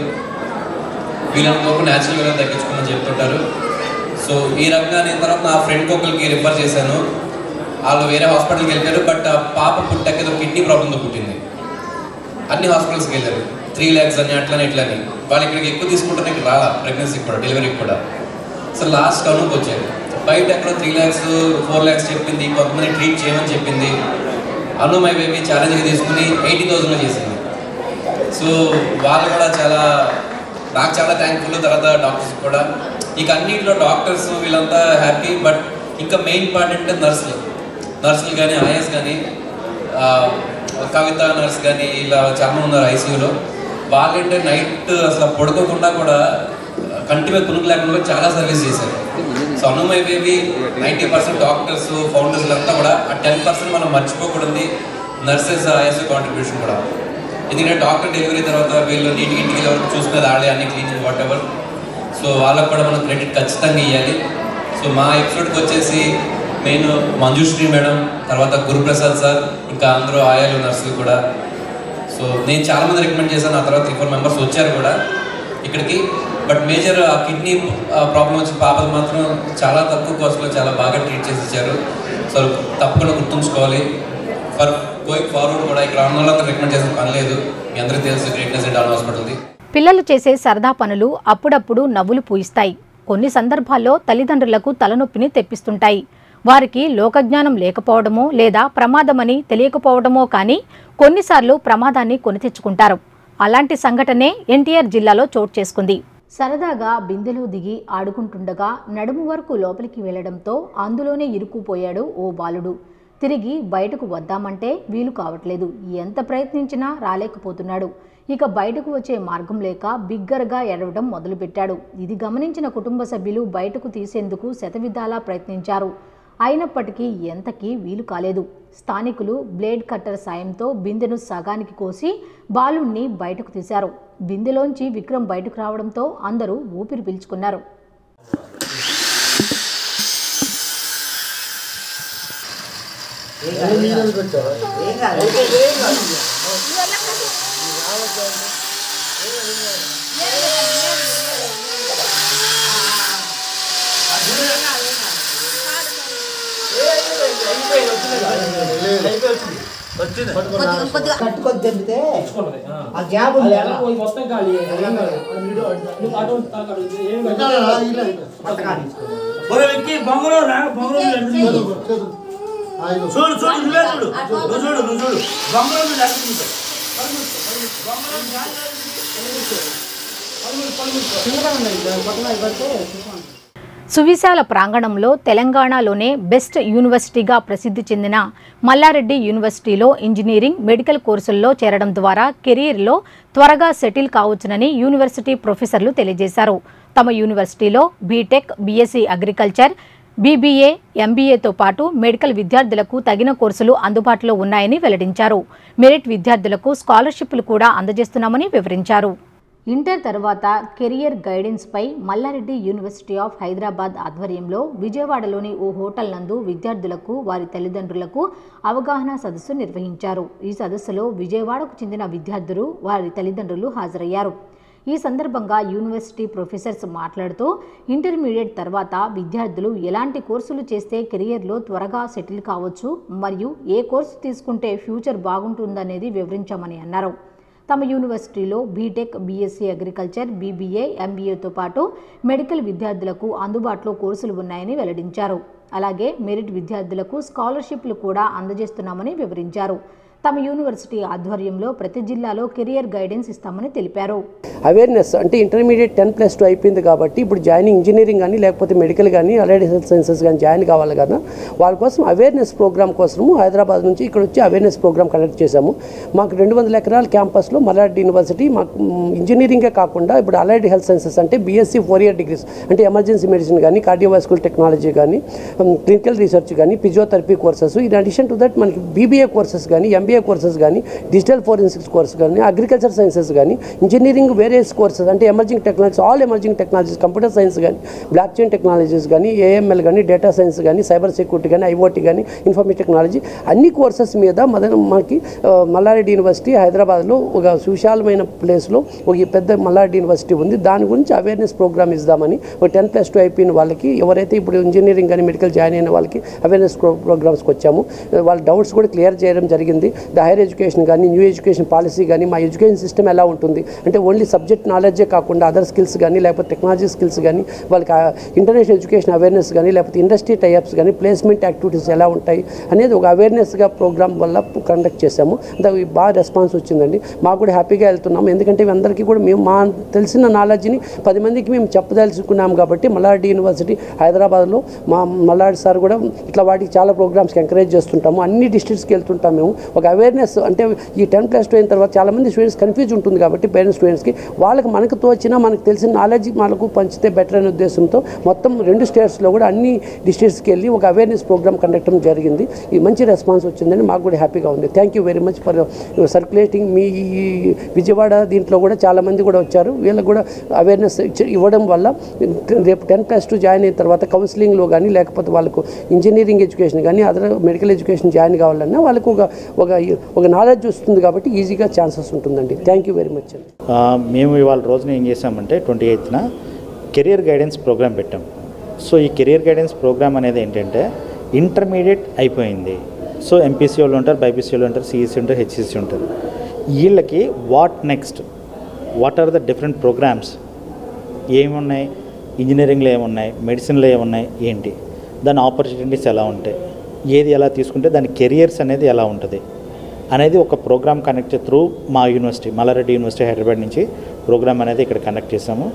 వీళ్ళందరూ న్యాచురల్గా తగ్గించుకోమని చెప్తుంటారు. సో ఈ రకంగా నేను తర్వాత నా ఫ్రెండ్కి ఒకరికి రిఫర్ చేశాను. వాళ్ళు వేరే హాస్పిటల్కి వెళ్ళారు. బట్ పాప పుట్టాక ఏదో కిడ్నీ ప్రాబ్లంతో పుట్టింది. అన్ని హాస్పిటల్స్కి వెళ్ళారు, 3 lakhs అని అట్లని ఇట్లని. వాళ్ళు ఇక్కడికి ఎక్కువ తీసుకుంటారు, ఇక్కడ రాలా ప్రెగ్నెన్సీకి కూడా డెలివరీకి కూడా. సో లాస్ట్ టౌన్కి వచ్చారు. బయట ఎక్కడో 3 lakhs 4 lakhs చెప్పింది, కొంతమంది ట్రీట్ చేయమని చెప్పింది. అను మై బేబీ ఛాలెంజ్గా తీసుకుని 80,000లో చేసింది. సో వాళ్ళు కూడా నాకు చాలా థ్యాంక్ఫుల్. తర్వాత డాక్టర్స్ కూడా, ఇక అన్నింటిలో డాక్టర్స్ వీళ్ళంతా హ్యాపీ. బట్ ఇంకా మెయిన్ పార్ట్ అంటే నర్సులు కానీ ఆయాస్ కానీ కవిత నర్స్ కానీ ఇలా చాలా మంది ఉన్నారు ఐసీయూలో. వాళ్ళంటే నైట్ అసలు పడుకోకుండా కూడా కంటి మీద పునుగు లేకుండా చాలా సర్వీస్ చేశారు. సో అనుమై బేబీ 90% డాక్టర్స్ ఫౌండర్స్ అంతా కూడా ఆ 10% మనం మర్చిపోకూడదు నర్సెస్ ఐఎస్ఓ కాంట్రిబ్యూషన్ కూడా. ఎందుకంటే డాక్టర్ డెలివరీ తర్వాత వీళ్ళు ఇంటికి వరకు చూసుకునేది ఆడే అన్ని క్లీనింగ్ వాట్ ఎవర్. సో వాళ్ళకు కూడా మనం క్రెడిట్ ఖచ్చితంగా ఇవ్వాలి. సో మా ఎపిసోడ్కి వచ్చేసి మెయిన్ మంజుశ్రీ మేడం, తర్వాత గురుప్రసాద్ సార్, ఇంకా అందరూ ఆయాలు నర్సులు కూడా. సో నేను చాలామంది రికమెండ్ చేశాను, ఆ తర్వాత 3-4 మెంబర్స్ వచ్చారు కూడా ఇక్కడికి. బట్ మేజర్ ఆ కిడ్నీ ప్రాబ్లం వచ్చిన పాపలు మాత్రం చాలా తక్కువ కాస్ట్లో చాలా బాగా ట్రీట్ చేసి ఇచ్చారు. సో తప్పకుండా గుర్తుంచుకోవాలి. ఫర్ గోయింగ్ ఫార్వర్డ్ కూడా ఇక్కడ ఉన్న వాళ్ళంతా రికమెండ్ చేసిన పని లేదు. మీ అందరికీ తెలుసు గ్రేట్నెస్ అండ్ హాస్పిటల్ది. పిల్లలు చేసే సరదా పనులు అప్పుడప్పుడు నవ్వులు పూయిస్తాయి. కొన్ని సందర్భాల్లో తల్లిదండ్రులకు తలనొప్పిని తెప్పిస్తుంటాయి. వారికి లోకజ్ఞానం లేకపోవడమో లేదా ప్రమాదమని తెలియకపోవడమో కానీ కొన్నిసార్లు ప్రమాదాన్ని కొని తెచ్చుకుంటారు. అలాంటి సంఘటనే ఎన్టీఆర్ జిల్లాలో చోటు చేసుకుంది. సరదాగా బిందెలో దిగి ఆడుకుంటుండగా నడుము వరకు లోపలికి వెళ్లడంతో అందులోనే ఇరుక్కుపోయాడు ఓ బాలుడు. తిరిగి బయటకు వద్దామంటే వీలు కావట్లేదు. ఎంత ప్రయత్నించినా రాలేకపోతున్నాడు. ఇక బయటకు వచ్చే మార్గం లేక బిగ్గరగా ఎడవడం మొదలుపెట్టాడు. ఇది గమనించిన కుటుంబ సభ్యులు బయటకు తీసేందుకు శతవిధాలా ప్రయత్నించారు. అయినప్పటికీ ఎంతకీ వీలు కాలేదు. స్థానికులు బ్లేడ్ కట్టర్ సాయంతో బిందెను సగానికి కోసి బాలుణ్ణి బయటకు తీశారు. బిందెలోంచి విక్రమ్ బయటకు రావడంతో అందరూ ఊపిరి పీల్చుకున్నారు. కట్టుకొని తెంపితే ఆ గ్యాప్ మొత్తం ఖాళీ చూడు చూడు నువ్వే చూడు చూడు నువ్వు చూడు సువిశాల ప్రాంగణంలో తెలంగాణలోనే బెస్ట్ యూనివర్సిటీగా ప్రసిద్ధి చెందిన మల్లారెడ్డి యూనివర్సిటీలో ఇంజనీరింగ్, మెడికల్ కోర్సుల్లో చేరడం ద్వారా కెరీర్లో త్వరగా సెటిల్ కావచ్చునని యూనివర్సిటీ ప్రొఫెసర్లు తెలియజేశారు. తమ యూనివర్సిటీలో బీటెక్, బీఎస్సీ అగ్రికల్చర్, బీబీఏ, ఎంబీఏతో పాటు మెడికల్ విద్యార్థులకు తగిన కోర్సులు అందుబాటులో ఉన్నాయని వెల్లడించారు. మెరిట్ విద్యార్థులకు స్కాలర్షిప్లు కూడా అందజేస్తున్నామని వివరించారు. ఇంటర్ తర్వాత కెరియర్ గైడెన్స్పై మల్లారెడ్డి యూనివర్సిటీ ఆఫ్ హైదరాబాద్ ఆధ్వర్యంలో విజయవాడలోని ఓ హోటల్ నందు విద్యార్థులకు, వారి తల్లిదండ్రులకు అవగాహన సదస్సు నిర్వహించారు. ఈ సదస్సులో విజయవాడకు చెందిన విద్యార్థులు, వారి తల్లిదండ్రులు హాజరయ్యారు. ఈ సందర్భంగా యూనివర్సిటీ ప్రొఫెసర్స్ మాట్లాడుతూ ఇంటర్మీడియట్ తర్వాత విద్యార్థులు ఎలాంటి కోర్సులు చేస్తే కెరియర్లో త్వరగా సెటిల్ కావచ్చు మరియు ఏ కోర్సు తీసుకుంటే ఫ్యూచర్ బాగుంటుందనేది వివరించామని అన్నారు. తమ యూనివర్సిటీలో బీటెక్, బీఎస్సీ అగ్రికల్చర్, బీబీఏ, ఎంబీఏతో పాటు మెడికల్ విద్యార్థులకు అందుబాటులో కోర్సులు ఉన్నాయని వెల్లడించారు. అలాగే మెరిట్ విద్యార్థులకు స్కాలర్షిప్లు కూడా అందజేస్తున్నామని వివరించారు. తమ యూనివర్సిటీ ఆధ్వర్యంలో ప్రతి జిల్లాలో కెరియర్ గైడెన్స్ ఇస్తామని తెలిపారు. అవేర్నెస్ అంటే ఇంటర్మీడియట్ 10+2 అయిపోయింది కాబట్టి ఇప్పుడు జాయినింగ్ ఇంజనీరింగ్ కానీ లేకపోతే మెడికల్ కానీ అలైడ్ హెల్త్ సైన్సెస్ కానీ జాయిన్ కావాలి కదా, వాళ్ళ కోసం అవేర్నెస్ ప్రోగ్రామ్ కోసము హైదరాబాద్ నుంచి ఇక్కడ వచ్చి అవేర్నెస్ ప్రోగ్రామ్ కండక్ట్ చేశాము. మాకు 200 ఎకరాల క్యాంపస్లో మల్లారెడ్డి యూనివర్సిటీ మాకు ఇంజనీరింగే కాకుండా ఇప్పుడు అలైడ్ హెల్త్ సైన్సెస్ అంటే బీఎస్సీ 4 ఇయర్ డిగ్రీస్ అంటే ఎమర్జెన్సీ మెడిసిన్ కానీ, కార్డియోవాస్కులర్ టెక్నాలజీ కానీ, క్లినికల్ రీసెర్చ్ కానీ, physiotherapy courses, in addition to that మనకి బీబీఏ కోర్సెస్ కానీ, ఎంబీఏ కోర్సెస్ కానీ, డిజిటల్ ఫోరెన్సిక్స్ కోర్స్ కానీ, అగ్రికల్చర్ సైన్సెస్ కానీ, ఇంజనీరింగ్ వేరియస్ కోర్సెస్ అంటే emerging technologies, all emerging technologies, computer science కానీ, బ్లాక్ చైన్ టెక్నాలజీస్ కానీ, ఏఎంఎల్ కానీ, డేటా సైన్స్ కానీ, సైబర్ సెక్యూరిటీ కానీ, ఐఓటీ కానీ, ఇన్ఫర్మేషన్ టెక్నాలజీ అన్ని కోర్సెస్ మీద మనకి మల్లారెడ్డి యూనివర్సిటీ హైదరాబాద్లో ఒక సువిశాలమైన ప్లేస్లో ఒక పెద్ద మల్లారెడ్డి యూనివర్సిటీ ఉంది. దాని గురించి అవేర్నెస్ ప్రోగ్రామ్ ఇద్దామని ఒక 10+2 అయిపోయిన వాళ్ళకి, ఎవరైతే ఇప్పుడు ఇంజనీరింగ్ కానీ మెడికల్ జాయిన్ అయిన వాళ్ళకి అవేర్నెస్ ప్రోగ్రామ్స్కి వచ్చాము. వాళ్ళ డౌట్స్ కూడా క్లియర్ చేయడం జరిగింది. హైయర్ ఎడ్యుకేషన్ కానీ, న్యూ ఎడ్యుకేషన్ పాలసీ కానీ, మా ఎడ్యుకేషన్ సిస్టమ్ ఎలా ఉంటుంది అంటే ఓన్లీ సబ్జెక్ట్ నాలెడ్జే కాకుండా అదర్ స్కిల్స్ కానీ, లేకపోతే టెక్నాలజీ స్కిల్స్ కానీ, వాళ్ళకి ఇంటర్నేషనల్ ఎడ్యుకేషన్ అవేర్నెస్ కానీ, లేకపోతే ఇండస్ట్రీ టైఅప్స్ కానీ, ప్లేస్మెంట్ యాక్టివిటీస్ ఎలా ఉంటాయి అనేది ఒక అవేర్నెస్గా ప్రోగ్రామ్ వల్ల కండక్ట్ చేశాము. బాగా రెస్పాన్స్ వచ్చిందండి. మాకు కూడా హ్యాపీగా వెళ్తున్నాము. ఎందుకంటే అందరికీ కూడా మేము మా తెలిసిన నాలెడ్జ్ని 10 మందికి మేము చెప్పదలుచుకున్నాము. కాబట్టి మల్లారెడ్డి యూనివర్సిటీ హైదరాబాద్లో మా మల్లారెడ్డి సార్ కూడా ఇట్లా వాటికి చాలా ప్రోగ్రామ్స్కి ఎంకరేజ్ చేస్తుంటాము. అన్ని డిస్ట్రిక్ట్స్కి వెళ్తుంటాము. మేము ఒక అవేర్నెస్ అంటే ఈ 10+2 అయిన తర్వాత చాలామంది స్టూడెంట్స్ కన్ఫ్యూజ్ ఉంటుంది కాబట్టి పేరెంట్స్ స్టూడెంట్స్కి వాళ్ళకి మనకు తోచిన మనకు తెలిసిన నాలెడ్జ్ మనకు పంచితే బెటర్ అనే ఉద్దేశంతో మొత్తం 2 స్టేట్స్లో కూడా అన్ని డిస్ట్రిక్ట్స్కి వెళ్ళి ఒక అవేర్నెస్ ప్రోగ్రామ్ కండక్ట్ జరిగింది. ఈ మంచి రెస్పాన్స్ వచ్చిందని మాకు కూడా హ్యాపీగా ఉంది. Thank you very much for circulating. మీ విజయవాడ దీంట్లో కూడా చాలామంది కూడా వచ్చారు. వీళ్ళకి కూడా అవేర్నెస్ ఇవ్వడం వల్ల రేపు 10+2 జాయిన్ అయిన తర్వాత కౌన్సిలింగ్లో కానీ, లేకపోతే వాళ్ళకు ఇంజనీరింగ్ ఎడ్యుకేషన్ కానీ, అదర్ మెడికల్ ఎడ్యుకేషన్ జాయిన్ కావాలన్నా వాళ్ళకు ఒక నాలెడ్జ్ వస్తుంది కాబట్టి ఈజీగా ఛాన్సెస్ ఉంటుందండి. థ్యాంక్ యూ వెరీ మచ్ అండి. మేము ఇవాళ రోజున ఏం చేసామంటే 28న కెరియర్ గైడెన్స్ ప్రోగ్రామ్ పెట్టాం. సో ఈ కెరియర్ గైడెన్స్ ప్రోగ్రామ్ అనేది ఏంటంటే ఇంటర్మీడియట్ అయిపోయింది. సో ఎంపీసీ వాళ్ళు ఉంటారు, బైపీసీ వాళ్ళు ఉంటారు, సిఈసీ ఉంటారు, హెచ్సిసి ఉంటారు. వీళ్ళకి what next, what are the different programmes ఏమున్నాయి, ఇంజనీరింగ్లో ఏమున్నాయి, మెడిసిన్లో ఏమున్నాయి, ఏంటి దాని ఆపర్చునిటీస్ ఎలా ఉంటాయి, ఏది ఎలా తీసుకుంటే దాని కెరియర్స్ అనేది ఎలా ఉంటుంది అనేది ఒక ప్రోగ్రామ్ కండక్ట్ త్రూ మా యూనివర్సిటీ మల్లారెడ్డి యూనివర్సిటీ హైదరాబాద్ నుంచి ప్రోగ్రామ్ అనేది ఇక్కడ కండక్ట్ చేసాము.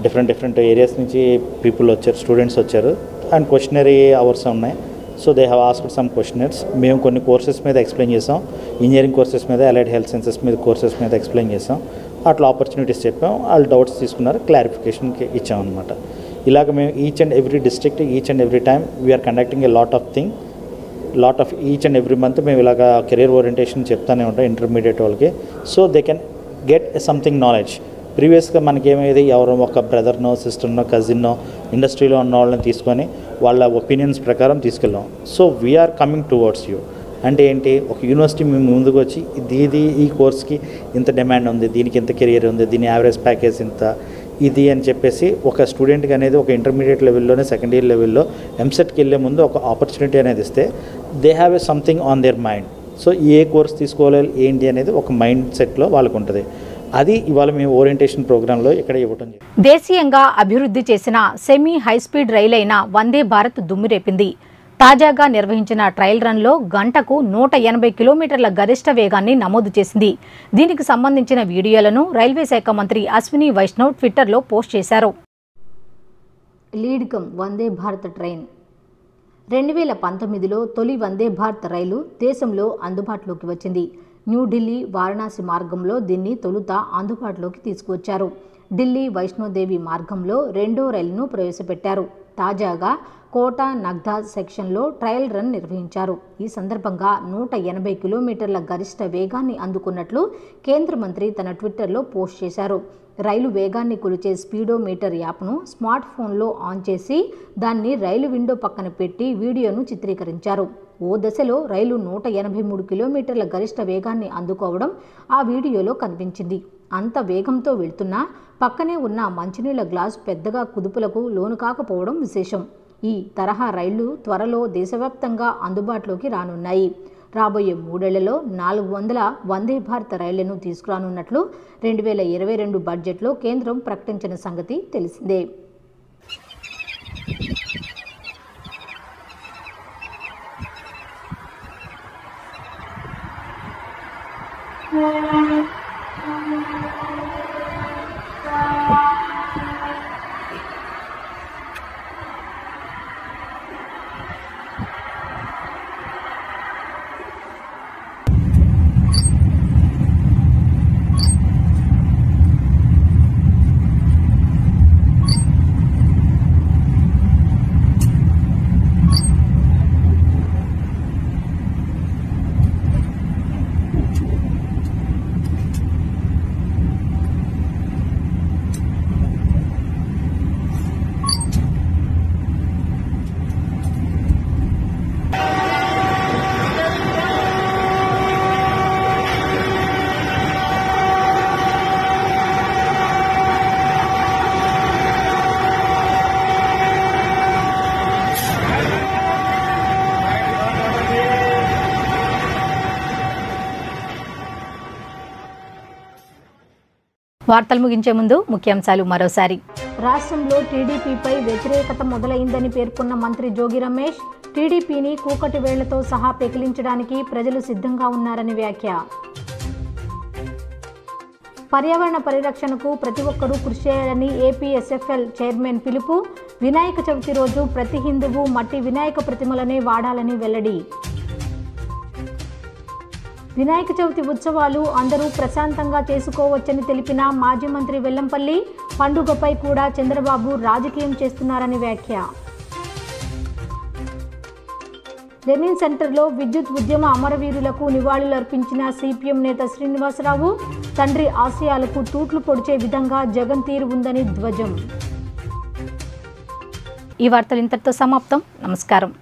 డిఫరెంట్ ఏరియాస్ నుంచి పీపుల్ వచ్చారు, స్టూడెంట్స్ వచ్చారు. అండ్ క్వశ్చనరీ అవర్స్ ఉన్నాయి. So they have asked some questionnaires. మేము కొన్ని కోర్సెస్ మీద ఎక్స్ప్లెయిన్ చేసాం. ఇంజనీరింగ్ కోర్సెస్ మీద, అలైడ్ హెల్త్ సైన్సెస్ మీద కోర్సెస్ మీద ఎక్స్ప్లెయిన్ చేసాం. అట్లా ఆపర్చునిటీస్ చెప్పాం. వాళ్ళు డౌట్స్ తీసుకున్నారు, క్లారిఫికేషన్కి ఇచ్చామన్నమాట. ఇలాగ మేము each and every district, each and every time we are conducting a lot of each and every month మేము ఇలాగ కెరీర్ ఓరియంటేషన్ చెప్తానే ఉంటాం ఇంటర్మీడియట్ వాళ్ళకి. So they can get something knowledge. ప్రీవియస్గా మనకి ఏమైంది, ఎవరో ఒక బ్రదర్నో, సిస్టర్నో, కజిన్నో ఇండస్ట్రీలో ఉన్న వాళ్ళని తీసుకొని వాళ్ళ ఒపీనియన్స్ ప్రకారం తీసుకెళ్ళాం. So we are coming towards you. అంటే ఏంటి, ఒక యూనివర్సిటీ మేము ముందుకు వచ్చి ఈ కోర్స్కి ఇంత డిమాండ్ ఉంది, దీనికి ఇంత కెరియర్ ఉంది, దీని యావరేజ్ ప్యాకేజ్ ఇంత ఇది అని చెప్పేసి ఒక స్టూడెంట్కి అనేది ఒక ఇంటర్మీడియట్ లెవెల్లోనే, సెకండ్ ఇయర్ లెవెల్లో ఎంసెట్కి వెళ్ళే ముందు ఒక ఆపర్చునిటీ అనేది ఇస్తే they have a something on their mind. So A course తీసుకోవాలి ఏంటి అనేది ఒక మైండ్ సెట్లో వాళ్ళకు ఉంటుంది. అది ఇవాళ మేము ఓరియంటేషన్ ప్రోగ్రాంలో ఇక్కడ ఇవ్వటం. దేశీయంగా అభివృద్ధి చేసిన సెమీ హైస్పీడ్ రైలు అయిన వందే భారత్ దుమ్మిరేపింది. తాజాగా నిర్వహించిన ట్రయల్ రన్లో గంటకు 180 కిలోమీటర్ల గరిష్ట వేగాన్ని నమోదు చేసింది. దీనికి సంబంధించిన వీడియోలను రైల్వే శాఖ మంత్రి అశ్విని వైష్ణవ్ ట్విట్టర్లో పోస్ట్ చేశారు. లీడ్కమ్ వందే భారత్ ట్రైన్ 2019లో తొలి వందే భారత్ రైలు దేశంలో అందుబాటులోకి వచ్చింది. న్యూఢిల్లీ వారణాసి మార్గంలో దీన్ని తొలుత అందుబాటులోకి తీసుకువచ్చారు. ఢిల్లీ వైష్ణోదేవి మార్గంలో రెండో రైలును ప్రవేశపెట్టారు. తాజాగా కోటా నగ్దా సెక్షన్లో ట్రయల్ రన్ నిర్వహించారు. ఈ సందర్భంగా 180 కిలోమీటర్ల గరిష్ట వేగాన్ని అందుకున్నట్లు కేంద్ర మంత్రి తన ట్విట్టర్లో పోస్ట్ చేశారు. రైలు వేగాన్ని కొలిచే స్పీడోమీటర్ యాప్ను స్మార్ట్ ఫోన్లో ఆన్ చేసి దాన్ని రైలు విండో పక్కన పెట్టి వీడియోను చిత్రీకరించారు. ఓ దశలో రైలు 183 కిలోమీటర్ల గరిష్ట వేగాన్ని అందుకోవడం ఆ వీడియోలో కనిపించింది. అంత వేగంతో వెళ్తున్నా పక్కనే ఉన్న మంచినీళ్ల గ్లాసు పెద్దగా కుదుపులకు లోను కాకపోవడం విశేషం. ఈ తరహా రైళ్లు త్వరలో దేశవ్యాప్తంగా అందుబాటులోకి రానున్నాయి. రాబోయే 3 ఏళ్లలో 400 వందే భారత్ రైళ్లను తీసుకురానున్నట్లు 2022 బడ్జెట్లో కేంద్రం ప్రకటించిన సంగతి తెలిసిందే. వార్తలు ముగించే ముందు ముఖ్యాంశాలు మరోసారి. రాష్ట్రంలో టీడీపీపై వ్యతిరేకత మొదలైందని పేర్కొన్న మంత్రి జోగి రమేష్, టీడీపీని కూకటి వేళ్లతో సహా పెకిలించడానికి ప్రజలు సిద్ధంగా ఉన్నారని వ్యాఖ్య. పర్యావరణ పరిరక్షణకు ప్రతి ఒక్కరూ కృషి చేయాలని ఏపీఎస్ఎఫ్ఎల్ చైర్మన్ పిలుపు. వినాయక చవితి రోజు ప్రతి హిందువు మట్టి వినాయక ప్రతిమలనే వాడాలని వెల్లడి. వినాయక చవితి ఉత్సవాలు అందరూ ప్రశాంతంగా చేసుకోవచ్చని తెలిపిన మాజీ మంత్రి వెల్లంపల్లి, పండుగపై కూడా చంద్రబాబు రాజకీయం చేస్తున్నారని వ్యాఖ్య. లెనిన్ సెంటర్లో విద్యుత్ ఉద్యమ అమరవీరులకు నివాళులర్పించిన సిపిఎం నేత శ్రీనివాసరావు, తండ్రి ఆశయాలకు తూట్లు పొడిచే విధంగా జగన్ తీరు ఉందని ధ్వజం. ఈ వార్తలు ఇంతటితో సమాప్తం. నమస్కారం.